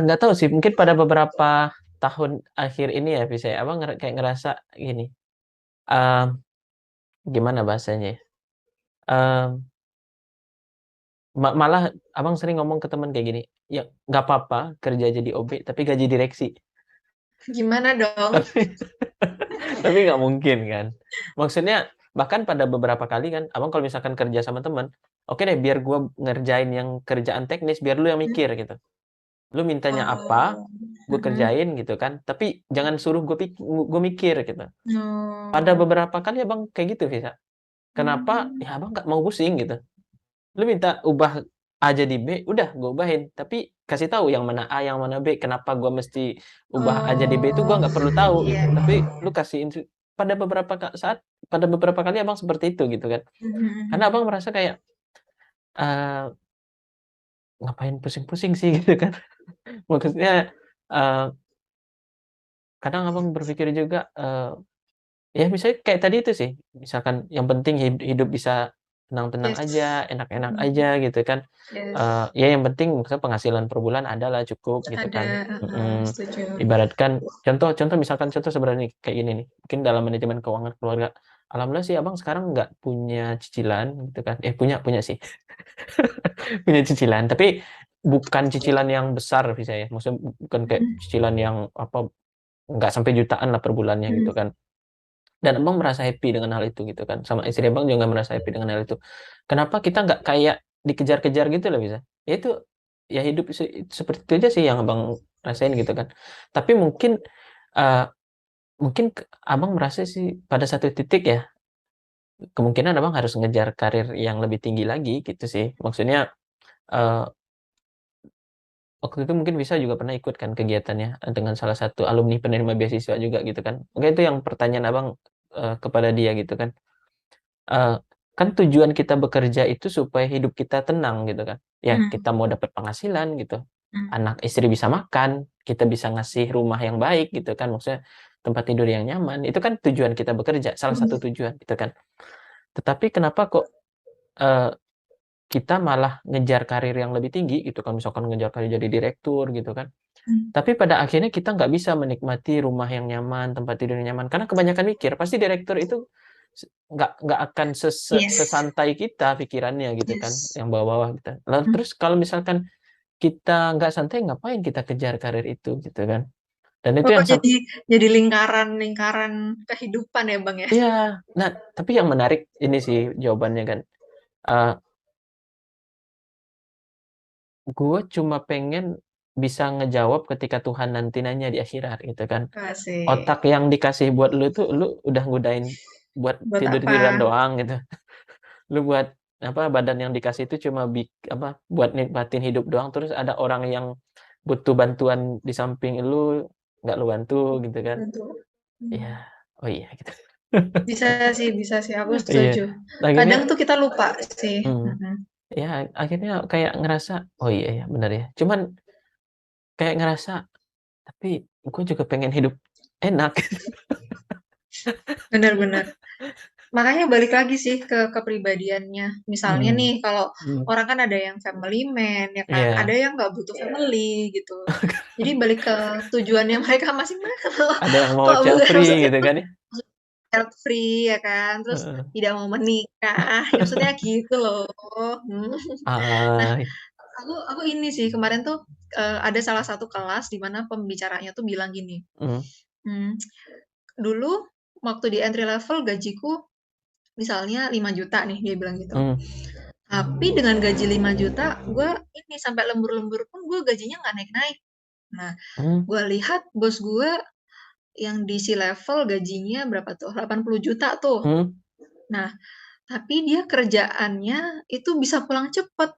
A: Nggak tahu sih, mungkin pada beberapa tahun akhir ini ya, bisa ya, Abang kayak ngerasa gini, mmm, gimana bahasanya ya, mmm, malah Abang sering ngomong ke temen kayak gini, "Ya nggak apa-apa kerja jadi OB tapi gaji direksi."
B: Gimana dong?
A: Tapi tapi nggak mungkin kan. Maksudnya bahkan pada beberapa kali kan, Abang kalau misalkan kerja sama temen, "Oke deh biar gua ngerjain yang kerjaan teknis, biar lu yang
B: Mmm.
A: mikir," gitu. "Lu mintanya apa,
B: Oh,
A: gue
B: mhm.
A: kerjain," gitu kan, "tapi jangan suruh gue mikir," gitu. Pada
B: Oh,
A: beberapa kali Abang kayak gitu, Visa. Kenapa?
B: mmm.
A: Ya Abang nggak mau pusing gitu. Lu minta ubah A jadi B, udah gue ubahin, tapi kasih tahu yang mana A, yang mana B, kenapa gua mesti ubah A jadi B itu gua
B: Oh,
A: nggak perlu tahu
B: iya
A: gitu.
B: iya
A: Tapi
B: iya.
A: lu kasih pada beberapa pada beberapa kali Abang seperti itu gitu kan.
B: Mhm
A: Karena
B: mhm.
A: Abang merasa kayak, eee, ngapain pusing-pusing sih gitu kan. Maksudnya, eee, kadang Abang berpikir juga, ya misalnya kayak tadi itu sih, misalkan yang penting hidup bisa tenang-tenang aja,
B: Yes.
A: enak-enak
B: Mhm.
A: aja gitu kan.
B: Yes.
A: Ya yang penting misalnya penghasilan per bulan ada lah cukup gitu
B: Ada,
A: kan,
B: heeh,
A: mhm.
B: setuju.
A: Ibaratkan contoh contoh misalkan contoh sederhana nih kayak gini nih, mungkin dalam manajemen keuangan keluarga, alhamdulillah sih Abang sekarang nggak punya cicilan gitu kan, punya sih, punya cicilan tapi bukan cicilan yang besar bisa ya, maksudnya bukan kayak
B: Mhm,
A: cicilan yang apa, nggak sampai jutaan lah per bulannya gitu
B: mhm.
A: kan. Dan Abang merasa happy dengan hal itu gitu kan, sama istri Abang juga merasa happy dengan hal itu. Kenapa kita nggak kayak dikejar-kejar gitu loh bisa? Ya itu, ya hidup seperti itu aja sih yang Abang rasain gitu kan. Tapi mungkin, eee, mungkin Abang merasa sih pada satu titik ya, kemungkinan Abang harus ngejar karir yang lebih tinggi lagi gitu sih. Maksudnya, eee, waktu itu mungkin bisa juga pernah ikut kan kegiatannya, dengan salah satu alumni penerima beasiswa juga gitu kan. Mungkin itu yang pertanyaan Abang, kepada dia gitu kan. Eee, kan tujuan kita bekerja itu supaya hidup kita tenang gitu kan. Ya
B: Mhm,
A: kita mau dapat penghasilan gitu,
B: mhm.
A: anak istri bisa makan, kita bisa ngasih rumah yang baik gitu kan, maksudnya tempat tidur yang nyaman, itu kan tujuan kita bekerja, salah satu
B: Mhm,
A: tujuan gitu kan. Tetapi kenapa kok, eee, kita malah ngejar karir yang lebih tinggi gitu kan, misalkan ngejar karir jadi direktur gitu kan.
B: mhm.
A: Tapi pada akhirnya kita nggak bisa menikmati rumah yang nyaman, tempat tidur yang nyaman, karena kebanyakan mikir. Pasti direktur itu nggak akan
B: Yes,
A: sesantai kita pikirannya gitu kan,
B: yes.
A: yang bawah-bawah gitu. Lalu
B: Mhm.
A: terus kalau misalkan kita nggak santai, ngapain kita kejar karir itu gitu kan. Dan itu
B: Oh,
A: yang
B: jadi lingkaran-lingkaran kehidupan ya, Bang, ya?
A: iya. Nah, tapi yang menarik ini sih jawabannya kan, eee, gue cuma pengen bisa ngejawab ketika Tuhan nanti nanya di akhirat gitu kan.
B: Asik.
A: Otak yang dikasih buat lu tuh, lu udah ngudain buat
B: Buat apa?
A: tidur-tiduran doang gitu. Lu buat apa, badan yang dikasih itu cuma apa, buat nikmatin hidup doang, terus ada orang yang butuh bantuan di samping lu, nggak lu bantu gitu kan.
B: Betul.
A: Iya,
B: Mmm.
A: oh iya gitu.
B: Bisa sih, aku
A: Iya,
B: setuju.
A: akhirnya
B: Kadang tuh kita lupa sih,
A: mhm,
B: mhm.
A: ya akhirnya kayak ngerasa, "Oh iya ya, bener ya." Cuman kayak ngerasa, tapi gue juga pengen hidup enak.
B: Bener bener. Makanya balik lagi sih ke kepribadiannya. Misalnya
A: Mhm,
B: nih, kalau
A: mhm,
B: orang kan ada yang family man ya kan, ada
A: iya.
B: yang nggak butuh family gitu. Jadi balik ke tujuannya mereka masing-masing kalau
A: Ada yang mau
B: kalau
A: child free
B: maksudnya
A: gitu kan ya.
B: child free ya kan, terus
A: Heeh.
B: tidak mau menikah, ya maksudnya gitu loh. Mhm. Nah,
A: Ah,
B: aku ini sih kemarin tuh, ada salah satu kelas di mana pembicaranya tuh bilang gini,
A: mhm,
B: mmm, "Dulu waktu di entry level gajiku misalnya 5 juta nih," dia bilang gitu.
A: mmm,
B: "Tapi dengan gaji 5 juta, gue ini sampai lembur-lembur pun gue gajinya nggak naik-naik." Nah,
A: mmm,
B: gue lihat bos gue yang di C-level gajinya berapa tuh, 80 juta tuh.
A: mhm,
B: Nah, tapi dia kerjaannya itu bisa pulang cepet.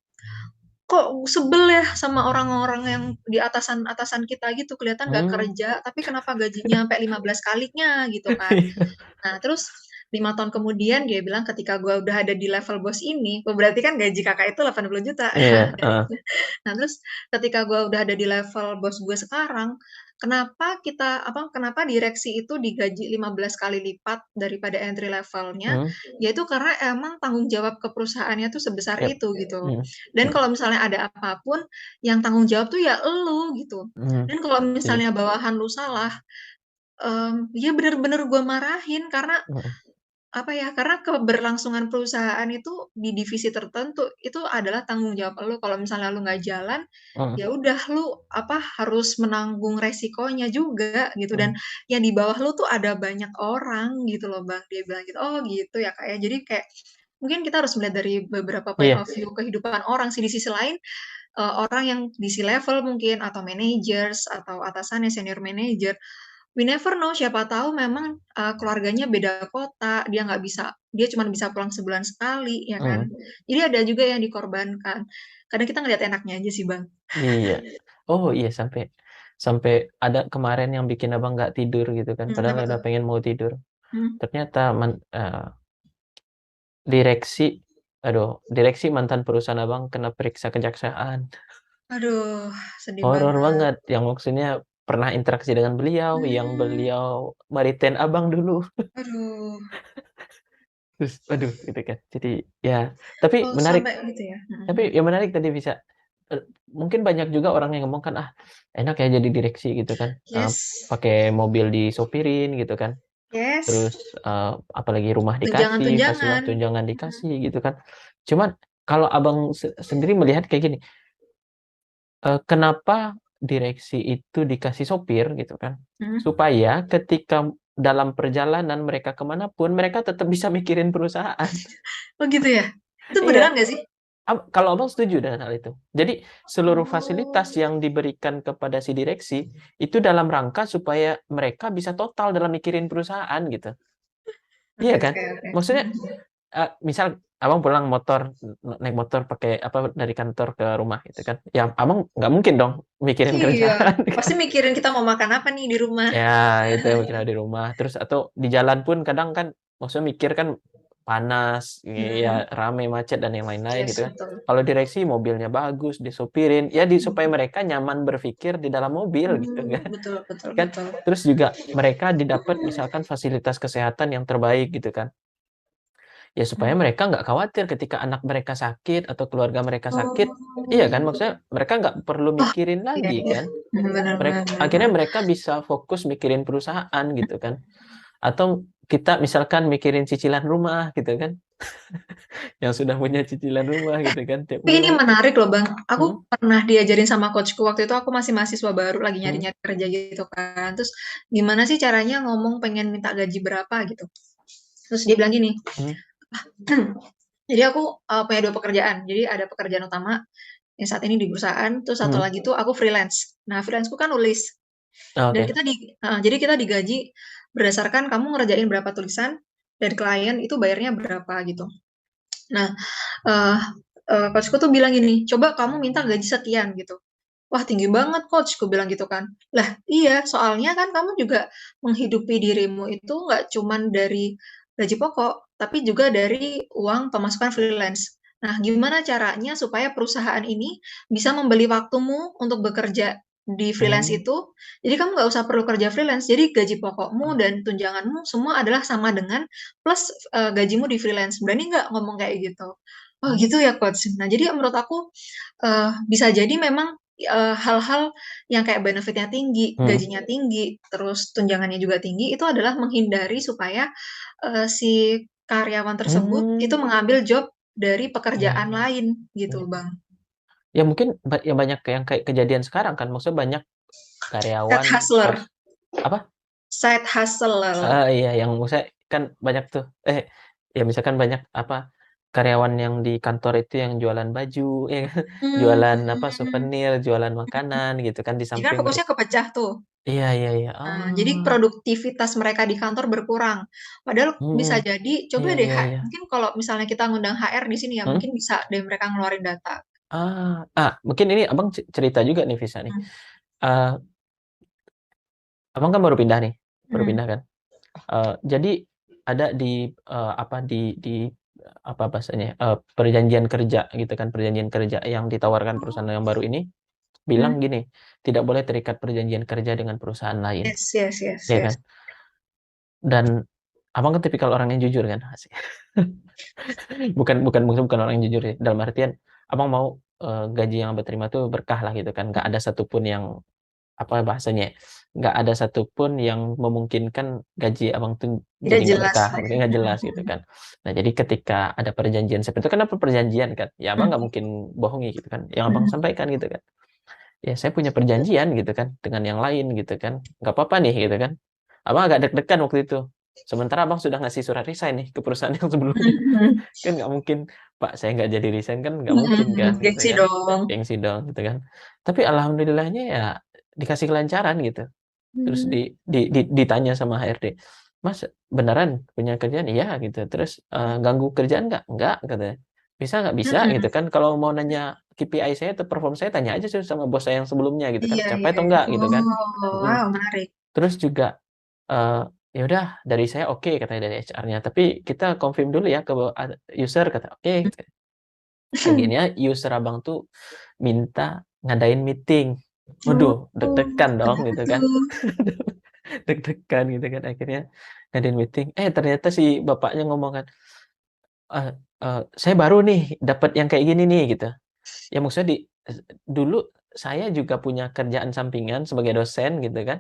B: Kok sebel ya sama orang-orang yang di atasan-atasan kita gitu, kelihatan nggak
A: mmm.
B: kerja, tapi kenapa gajinya sampai 15 kalinya gitu kan. Nah, terus 5 tahun kemudian dia bilang, "Ketika gua udah ada di level bos ini," oh berarti kan gaji Kakak itu 80 juta.
A: Iya, heeh,
B: Nah, terus ketika gue udah ada di level bos gue sekarang, kenapa direksi itu digaji 15 kali lipat daripada entry levelnya,
A: mhm,
B: yaitu karena emang tanggung jawab ke perusahaannya tuh sebesar
A: yap,
B: itu gitu.
A: mhm,
B: Dan
A: mhm,
B: kalau misalnya ada apapun, yang tanggung jawab tuh ya elu gitu.
A: mhm,
B: Dan kalau
A: setuju,
B: misalnya bawahan lu salah, ya bener-bener gue marahin karena
A: mhm,
B: apa ya, karena keberlangsungan perusahaan itu di divisi tertentu, itu adalah tanggung jawab elu. Kalau misalnya lu nggak jalan,
A: mhm,
B: ya udah lu, harus menanggung resikonya juga gitu dan
A: mhm,
B: yang di bawah lu tuh ada banyak orang gitu loh, Bang, dia bilang gitu. Oh gitu ya, Kak, ya. Jadi kayak mungkin kita harus melihat dari beberapa point
A: iya,
B: of view kehidupan orang sih. Di sisi lain, orang yang di C-level mungkin atau managers atau atasannya senior manager, we never know, siapa tahu memang, keluarganya beda kota, dia cuman bisa pulang sebulan sekali, ya kan.
A: mhm,
B: Jadi ada juga yang dikorbankan. Kadang kita ngelihat enaknya aja sih, Bang.
A: iya. Oh iya, sampai sampai ada kemarin yang bikin Abang nggak tidur gitu kan, padahal
B: Apa
A: udah
B: tuh?
A: pengen mau tidur.
B: Mhm.
A: Ternyata direksi direksi mantan perusahaan Abang kena periksa kejaksaan.
B: Aduh, sedih
A: Horor
B: banget.
A: banget, yang maksudnya pernah interaksi dengan beliau, yang
B: Mmm,
A: beliau maritain Abang dulu.
B: aduh.
A: Terus aduh gitu kan. Jadi ya, tapi
B: Oh,
A: menarik
B: sampai gitu ya? Mhm
A: tapi
B: mhm.
A: yang menarik tadi bisa, mungkin banyak juga orang yang ngomong kan, "Ah, enak ya jadi direksi," gitu kan,
B: Yes,
A: pakai mobil disopirin gitu kan,
B: yes,
A: terus, apalagi rumah dikasih,
B: tunjangan-tunjangan.
A: fasilitas tunjangan
B: Mhm.
A: dikasih gitu kan. Cuman kalau Abang sendiri melihat kayak gini, Kenapa direksi itu dikasih sopir gitu kan,
B: Mhm.
A: supaya ketika dalam perjalanan mereka ke mana pun, mereka tetap bisa mikirin perusahaan.
B: Oh gitu ya? Itu beneran
A: Iya,
B: nggak sih?
A: kalau Abang setuju dengan hal itu. Jadi seluruh fasilitas
B: Oh.
A: yang diberikan kepada si direksi, itu dalam rangka supaya mereka bisa total dalam mikirin perusahaan gitu. Iya
B: Oke
A: kan?
B: oke oke.
A: Maksudnya,
B: Mhm.
A: misal Abang pulang naik motor pakai apa, dari kantor ke rumah gitu kan, ya Abang nggak mungkin dong mikirin
B: Iya,
A: kerjaan
B: pasti
A: kan.
B: mikirin kita mau makan apa nih di rumah.
A: Ya, itu mikirin di rumah. Terus atau di jalan pun kadang kan maksudnya mikir kan panas, ya
B: Mhm.
A: rame, macet dan yang lain-lain
B: Yes,
A: gitu kan.
B: betul.
A: Kalau direksi mobilnya bagus, disopirin, ya supaya mereka nyaman berpikir di dalam mobil gitu kan.
B: Betul betul
A: Kan
B: betul.
A: terus juga mereka didapat misalkan fasilitas kesehatan yang terbaik gitu kan. Ya supaya
B: Mhm.
A: mereka nggak khawatir ketika anak mereka sakit atau keluarga mereka sakit, iya kan?
B: Oh.
A: Maksudnya mereka nggak perlu
B: Wah,
A: mikirin
B: iya
A: lagi
B: iya.
A: kan.
B: Benar benar benar
A: Akhirnya
B: benar.
A: mereka bisa fokus mikirin perusahaan gitu kan. Atau kita misalkan mikirin cicilan rumah gitu kan, yang sudah punya cicilan rumah gitu kan tiap
B: Tapi ini
A: bulan.
B: menarik loh Bang,
A: Mhm
B: aku pernah diajarin sama coach-ku, waktu itu aku masih mahasiswa baru lagi
A: mhm
B: nyari-nyari kerja gitu kan, terus gimana sih caranya ngomong pengen minta gaji berapa gitu. Terus dia bilang gini,
A: mhm
B: jadi aku, punya 2 pekerjaan. Jadi ada pekerjaan utama yang saat ini di perusahaan, terus satu
A: mhm.
B: lagi tuh aku freelance. Nah, freelance-ku kan nulis dan
A: Oke.
B: kita jadi kita digaji berdasarkan kamu ngerjain berapa tulisan dan klien itu bayarnya berapa gitu. Nah, eee coach-ku tuh bilang gini, "Coba kamu minta gaji sekian," gitu. "Wah, tinggi banget coach," ku bilang gitu kan. Lah iya, soalnya kan kamu juga menghidupi dirimu itu nggak cuman dari gaji pokok, tapi juga dari uang pemasukan freelance. Nah, gimana caranya supaya perusahaan ini bisa membeli waktumu untuk bekerja di freelance
A: Mmm,
B: itu, jadi kamu nggak usah perlu kerja freelance, jadi gaji pokokmu dan tunjanganmu semua adalah sama dengan plus, gajimu di freelance. Berani nggak ngomong kayak gitu? Oh
A: oh,
B: gitu ya coach. Nah jadi menurut aku, bisa jadi memang hal-hal yang kayak benefit-nya tinggi,
A: mhm.
B: gajinya tinggi, terus tunjangannya juga tinggi, itu adalah menghindari supaya, si karyawan tersebut itu
A: Mmm,
B: mengambil job dari
A: iya
B: pekerjaan
A: iya
B: lain,
A: iya.
B: gitu, Bang.
A: Ya mungkin ya banyak yang kayak kejadian sekarang kan, maksudnya banyak
B: Side
A: karyawan
B: hustler,
A: apa?
B: side hustle.
A: Iya, yang maksudnya kan banyak tuh, ya misalkan banyak apa, karyawan yang di kantor itu yang jualan baju, ya kan, jualan apa,
B: Mhm.
A: souvenir, jualan makanan gitu kan di
B: Jadi kan
A: samping
B: fokusnya
A: mereka.
B: kepecah tuh.
A: Iya iya iya,
B: Jadi
A: oh,
B: produktivitas mereka di kantor berkurang. Padahal
A: mhm,
B: bisa jadi coba
A: iya
B: deh
A: iya iya,
B: mungkin kalau misalnya kita ngundang HR di sini ya,
A: mhm,
B: mungkin bisa deh mereka ngeluarin data.
A: mungkin ini Abang cerita juga nih Visa nih,
B: Mmm,
A: eee, Abang kan baru pindah nih, baru
B: mhm,
A: pindah kan, jadi ada apa, apa bahasanya, perjanjian kerja gitu kan, perjanjian kerja yang ditawarkan perusahaan yang baru ini
B: mhm.
A: bilang gini, tidak boleh terikat perjanjian kerja dengan perusahaan lain,
B: Yes yes yes
A: ya
B: yes.
A: kan? Dan Abang kan tipikal orang yang jujur kan? Asik. Maksudnya bukan orang yang jujur ya, dalam artian Abang mau, gaji yang Abang terima tuh berkah lah gitu kan, nggak ada satupun yang, apa bahasanya ya, nggak ada satupun yang memungkinkan gaji Abang tuh
B: Tidak
A: jadi nggak
B: jelas
A: berkah,
B: lah ya.
A: maksudnya nggak jelas gitu kan. Nah, jadi ketika ada perjanjian seperti itu kan apa perjanjian kan, ya Abang nggak
B: Mhm
A: mungkin bohongi gitu kan, yang Abang
B: mhm.
A: sampaikan gitu kan. Ya saya punya perjanjian gitu kan, dengan yang lain gitu kan, nggak apa-apa nih gitu kan. Abang agak deg-degan waktu itu. Sementara Abang sudah ngasih surat resign nih ke perusahaan yang sebelumnya.
B: Mhm
A: Kan nggak mungkin, "Pak saya nggak jadi resign," kan nggak
B: mhm
A: mungkin
B: mhm.
A: kan, gitu
B: Gengsi
A: kan.
B: dong.
A: Gengsi dong, gitu kan. Tapi alhamdulillahnya ya dikasih kelancaran gitu. Terus
B: Mmm,
A: ditanya sama HRD, "Mas beneran punya kerjaan?" "Iya," gitu. Terus, "Ganggu kerjaan nggak?" "Nggak," katanya. "Bisa nggak?" "Bisa," gitu
B: mhm.
A: kan. "Kalau mau nanya KPI saya atau perform saya tanya aja sih sama bos saya yang sebelumnya," gitu kan.
B: Iya
A: "Tercapai
B: iya
A: atau
B: iya.
A: enggak?" Gitu kan.
B: Oh,
A: Mhm.
B: wow menarik.
A: Terus juga, "Ya udah dari saya oke," katanya dari HR-nya, "tapi kita confirm dulu ya ke user," kata, "Oke," gitu. Akhirnya user Abang tuh minta ngadain meeting.
B: Oh,
A: Waduh, deg-degan dong
B: kenapa
A: gitu kan.
B: tuh?
A: Deg-degan gitu kan, akhirnya ngadain meeting, ternyata si bapaknya ngomong kan, "Eh saya baru nih dapat yang kayak gini nih," gitu. Ya maksudnya dulu saya juga punya kerjaan sampingan sebagai dosen gitu kan,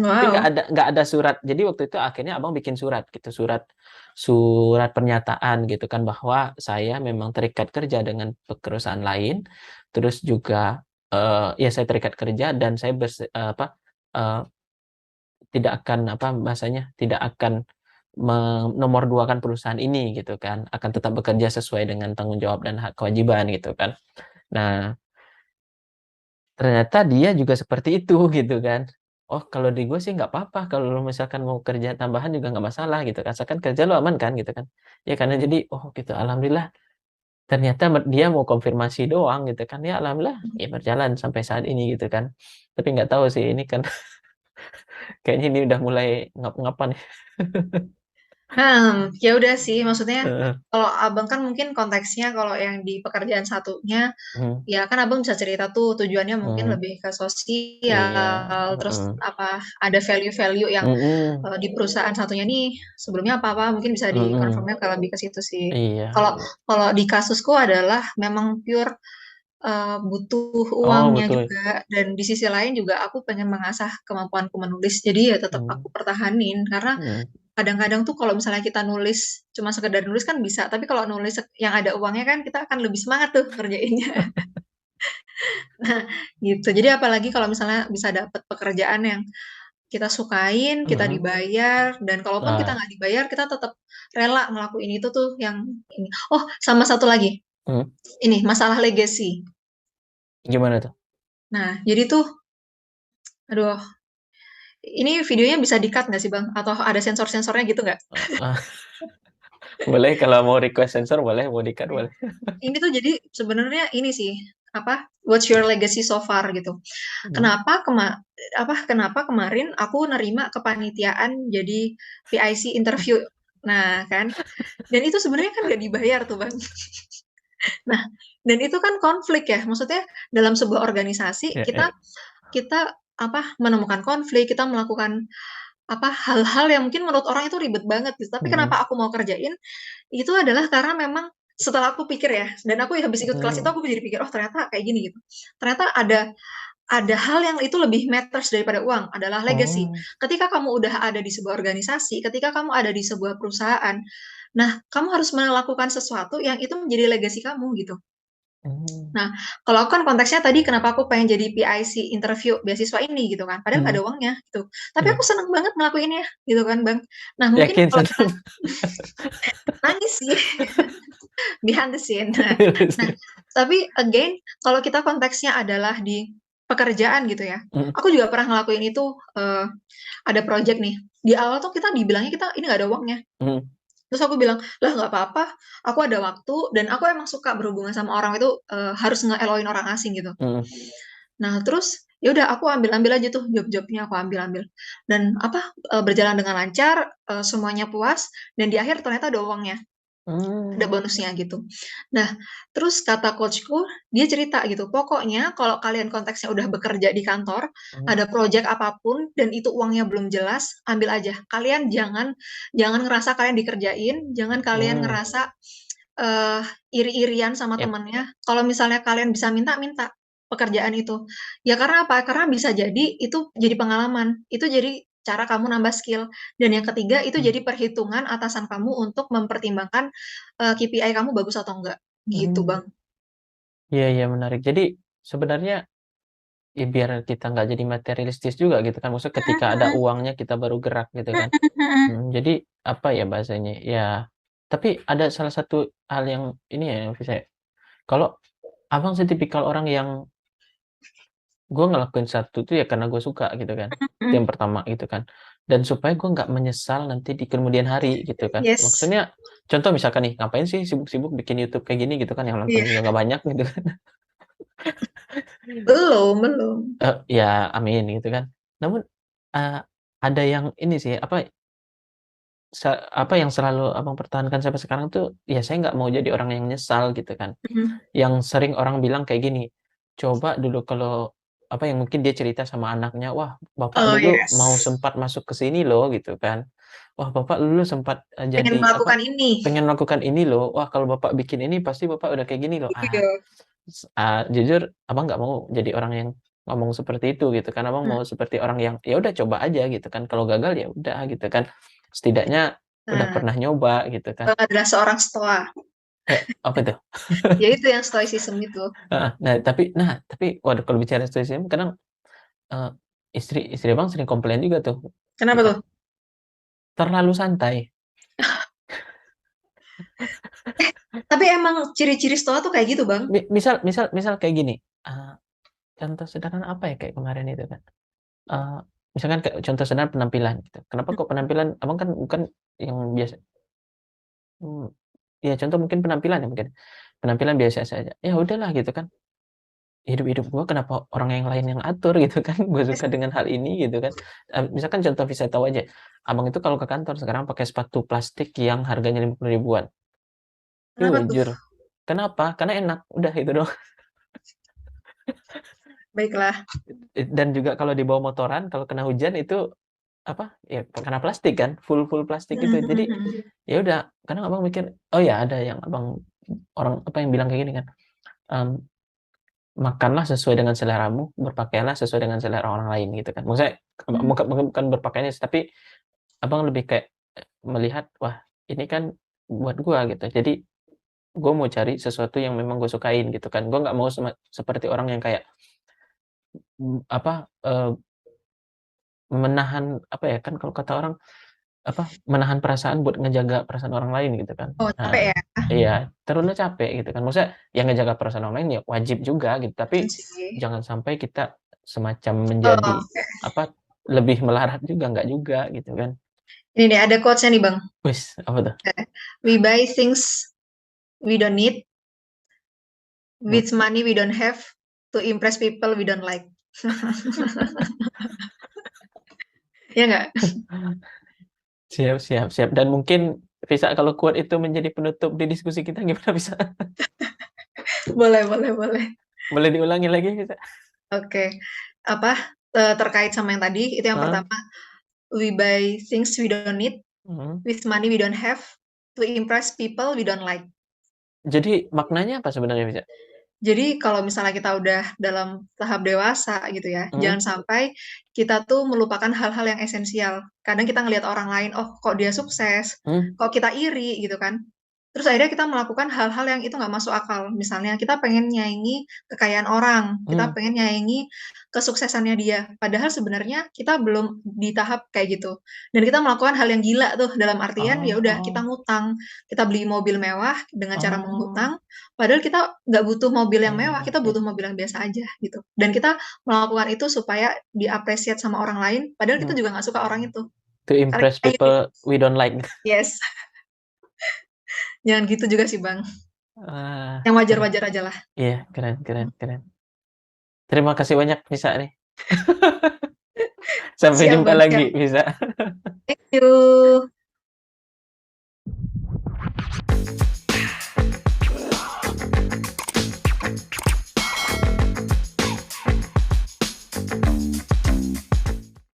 A: tapi
B: Wow.
A: nggak ada surat. Jadi waktu itu akhirnya Abang bikin surat gitu, surat surat pernyataan gitu kan bahwa saya memang terikat kerja dengan perusahaan lain, terus juga, ya saya terikat kerja dan saya eee, tidak akan bahasanya, tidak akan menomorduakan perusahaan ini gitu kan, akan tetap bekerja sesuai dengan tanggung jawab dan hak kewajiban gitu kan. Nah, ternyata dia juga seperti itu gitu kan. Oh, kalau di gue sih nggak apa-apa kalau lu misalkan mau kerja tambahan juga nggak masalah gitu kan, asalkan kerja lu aman kan gitu kan. Ya karena jadi, oh gitu, alhamdulillah ternyata dia mau konfirmasi doang gitu kan, ya alhamdulillah ya berjalan sampai saat ini gitu kan. Tapi nggak tahu sih ini kan kayaknya ini udah mulai ngap-ngapan ya.
B: Ya udah sih, maksudnya
A: Heeh,
B: kalau Abang kan mungkin konteksnya kalau yang di pekerjaan satunya,
A: mhm,
B: ya kan Abang bisa cerita tuh tujuannya mungkin
A: mhm,
B: lebih ke
A: iya,
B: sosial, terus
A: heeh,
B: apa, ada value-value yang
A: mhm,
B: di perusahaan satunya nih sebelumnya apa-apa mungkin bisa
A: mhm,
B: di-confirm-nya ke lebih ke situ sih.
A: iya.
B: Kalau kalau di kasusku adalah memang pure butuh
A: Oh
B: uangnya
A: betul,
B: juga dan di sisi lain juga aku pengen mengasah kemampuanku menulis. Jadi ya tetap
A: mhm,
B: aku pertahanin karena
A: mhm.
B: kadang-kadang tuh kalau misalnya kita nulis cuma sekedar nulis kan bisa, tapi kalau nulis yang ada uangnya kan kita akan lebih semangat tuh ngerjainnya. Nah, gitu. Jadi apalagi kalau misalnya bisa dapet pekerjaan yang kita sukain, kita
A: Mhm.
B: dibayar, dan kalaupun kita
A: Nah,
B: nggak dibayar, kita tetap rela ngelakuin itu tuh yang ini. Oh, sama satu lagi,
A: mhm,
B: ini masalah legacy.
A: gimana tuh?
B: Nah, jadi tuh, aduh, ini videonya bisa di-cut nggak sih, Bang? Atau ada sensor-sensornya gitu nggak?
A: Heeh, boleh kalau mau request sensor boleh, mau di-cut
B: Oke.
A: boleh.
B: Ini tuh jadi sebenarnya ini sih, apa, what's your legacy so far gitu.
A: Mhm.
B: Kenapa kenapa kemarin aku nerima kepanitiaan jadi PIC interview. Nah, kan. Dan itu sebenarnya kan nggak dibayar tuh, Bang. Nah, dan itu kan konflik ya. Maksudnya dalam sebuah organisasi
A: Ya,
B: kita kita menemukan konflik, kita melakukan hal-hal yang mungkin menurut orang itu ribet banget gitu. Tapi
A: mhm,
B: kenapa aku mau kerjain itu adalah karena memang setelah aku pikir ya, dan aku habis ikut kelas itu
A: mhm,
B: aku jadi pikir, oh ternyata kayak gini gitu. Ternyata ada hal yang itu lebih matters daripada uang, adalah legacy.
A: oh,
B: Ketika kamu udah ada di sebuah organisasi, ketika kamu ada di sebuah perusahaan, nah kamu harus melakukan sesuatu yang itu menjadi legacy kamu gitu.
A: mmm,
B: Nah, kalau aku kan konteksnya tadi kenapa aku pengen jadi PIC interview beasiswa ini gitu kan, padahal nggak
A: mhm,
B: ada uangnya gitu. Tapi aku
A: iya.
B: seneng banget ngelakuinnya gitu kan, Bang. Nah, mungkin
A: Yakin
B: kalau kita
A: seneng?
B: nangis sih behind the scene. Nah, tapi again kalau kita konteksnya adalah di pekerjaan gitu ya,
A: Mhm,
B: aku juga pernah ngelakuin itu, ada project nih, di awal tuh kita dibilangnya kita ini nggak ada uangnya.
A: mhm,
B: Terus aku bilang, "Lah nggak apa-apa, aku ada waktu dan aku emang suka berhubungan sama orang itu, harus ngeeloin orang asing," gitu.
A: mhm,
B: Nah terus, ya udah aku ambil-ambil aja tuh job-job-nya aku ambil-ambil. Dan berjalan dengan lancar, semuanya puas dan di akhir ternyata ada uangnya. Ada
A: mmm,
B: bonusnya gitu. Nah, terus kata coachku, dia cerita gitu, "Pokoknya kalau kalian konteksnya udah bekerja di kantor,
A: mhm,
B: ada project apapun dan itu uangnya belum jelas, ambil aja. Kalian jangan jangan ngerasa kalian dikerjain, jangan kalian
A: mmm,
B: ngerasa, eee, iri-irian sama
A: yap,
B: temennya. Kalau misalnya kalian bisa minta, minta pekerjaan itu." Ya karena apa? Karena bisa jadi itu jadi pengalaman, itu jadi cara kamu nambah skill. Dan yang ketiga, itu
A: mhm,
B: jadi perhitungan atasan kamu untuk mempertimbangkan KPI kamu bagus atau enggak, gitu
A: mhm,
B: Bang.
A: iya iya menarik. Jadi sebenarnya ya biar kita nggak jadi materialistis juga gitu kan, maksudnya ketika ada
B: Mhm
A: uangnya kita baru gerak gitu kan.
B: mhm mhm
A: Jadi apa ya bahasanya, ya tapi ada salah satu hal yang ini ya, yang saya kalau Abang sih tipikal orang yang gue ngelakuin satu tuh ya karena gue suka gitu kan, itu
B: mhm.
A: yang pertama gitu kan, dan supaya gue nggak menyesal nanti di kemudian hari gitu kan.
B: Yes.
A: Maksudnya contoh misalkan nih, ngapain sih sibuk-sibuk bikin YouTube kayak gini gitu kan, yang nonton
B: Iya.
A: juga nggak banyak gitu kan.
B: Belum belum.
A: Ya amin gitu kan. Namun, eee, ada yang ini sih, yang selalu Abang pertahankan sampai sekarang tuh, ya saya nggak mau jadi orang yang nyesal gitu kan.
B: Mhm.
A: Yang sering orang bilang kayak gini, "Coba dulu kalau" yang mungkin dia cerita sama anaknya, "Wah, bapak
B: Oh,
A: dulu mau
B: yes.
A: sempat masuk ke sini loh," gitu kan. "Wah, bapak dulu sempat,
B: Pengen
A: jadi
B: melakukan ini.
A: pengen melakukan ini loh. Wah, kalau bapak bikin ini pasti bapak udah kayak gini loh."
B: Iya.
A: Jujur Abang nggak mau jadi orang yang ngomong seperti itu gitu kan, Abang
B: Mhm.
A: mau seperti orang yang, ya udah coba aja gitu kan, kalau gagal ya udah gitu kan. Setidaknya udah
B: Nah,
A: pernah nyoba gitu kan.
B: Bang adalah seorang stoa.
A: Apa itu?
B: Ya itu yang stoicism itu.
A: Heeh. Nah, tapi waduh kalau bicara stoicism kadang, eee, istri istri Abang sering komplain juga tuh,
B: Kenapa tuh?
A: terlalu santai.
B: Tapi emang ciri-ciri stoa tuh kayak gitu, Bang.
A: Misal misal misal kayak gini, eee, contoh sederhana apa ya kayak kemarin itu kan, eee, misalkan kayak contoh sederhana penampilan gitu, kenapa kok penampilan Abang kan bukan yang biasa mmm, ya contoh mungkin penampilan ya mungkin, penampilan biasa saja, ya udahlah gitu kan, hidup-hidup gua kenapa orang yang lain yang atur gitu kan, gua suka dengan hal ini gitu kan. Misalkan contoh saya tahu aja, Abang itu kalau ke kantor sekarang pakai sepatu plastik yang harganya 50 ribuan,
B: Kenapa tuh?
A: jujur. Kenapa? Karena enak, udah itu doang.
B: Baiklah.
A: Dan juga kalau dibawa motoran, kalau kena hujan itu, apa, ya karena plastik kan, full full plastik
B: Mhm
A: itu.
B: mhm
A: Jadi,
B: mhm.
A: ya udah, kadang Abang mikir, oh ya ada yang Abang orang apa yang bilang kayak gini kan, mmm, "Makanlah sesuai dengan seleramu, berpakaianlah sesuai dengan selera orang lain," gitu kan. Maksudnya,
B: Mhm.
A: bukan berpakaiannya sih, tapi Abang lebih kayak, melihat, "Wah, ini kan buat gua," gitu. Jadi, gua mau cari sesuatu yang memang gua sukain gitu kan. Gua nggak mau seperti orang yang kayak, apa, menahan, apa ya, kan kalau kata orang, apa, menahan perasaan buat ngejaga perasaan orang lain gitu kan.
B: Oh,
A: Nah
B: capek ya?
A: iya, terlalu capek gitu kan. Maksudnya, yang ngejaga perasaan orang lain ya wajib juga gitu, tapi
B: Betul sih.
A: jangan sampai kita semacam
B: Oh,
A: menjadi,
B: oke.
A: apa, lebih melarat juga, nggak juga gitu kan.
B: Ini nih ada quotes-nya nih, Bang.
A: Wis, apa tuh?
B: We buy things we don't need
A: Mmm,
B: with money we don't have to impress people we don't like. Ya nggak?
A: siap siap siap. Dan mungkin bisa kalau quote itu menjadi penutup di diskusi kita gimana bisa?
B: Boleh boleh boleh.
A: Boleh diulangi lagi bisa?
B: Oke. Apa, terkait sama yang tadi, itu yang
A: Heeh,
B: pertama, we buy things we don't need
A: mhm.
B: with money we don't have to impress people we don't like.
A: Jadi maknanya apa sebenarnya bisa?
B: Jadi kalau misalnya kita udah dalam tahap dewasa gitu ya,
A: Mhm,
B: jangan sampai kita tuh melupakan hal-hal yang esensial. Kadang kita ngelihat orang lain, oh kok dia sukses,
A: mmm,
B: kok kita iri gitu kan. Terus akhirnya kita melakukan hal-hal yang itu nggak masuk akal. Misalnya kita pengen nyaingi kekayaan orang, kita
A: mmm,
B: pengen nyaingi kesuksesannya dia. Padahal sebenarnya kita belum di tahap kayak gitu. Dan kita melakukan hal yang gila tuh dalam artian ya udah kita
A: oh
B: ngutang, kita beli mobil mewah dengan cara
A: oh,
B: menghutang. Padahal kita nggak butuh mobil yang
A: iya
B: mewah,
A: iya
B: kita
A: iya.
B: butuh mobil yang biasa aja gitu. Dan kita melakukan itu supaya di-appreciate sama orang lain, padahal kita
A: Mmm,
B: juga nggak suka orang itu.
A: to
B: Karena
A: impress
B: kita iri.
A: people we don't like.
B: Yes, jangan gitu juga sih, Bang.
A: Wah,
B: Yang
A: keren.
B: wajar-wajar aja lah.
A: Iya, keren keren keren. Terima kasih banyak Visa nih. Sampai
B: Siap,
A: jumpa
B: Bang, siap.
A: lagi Visa.
B: Thank you.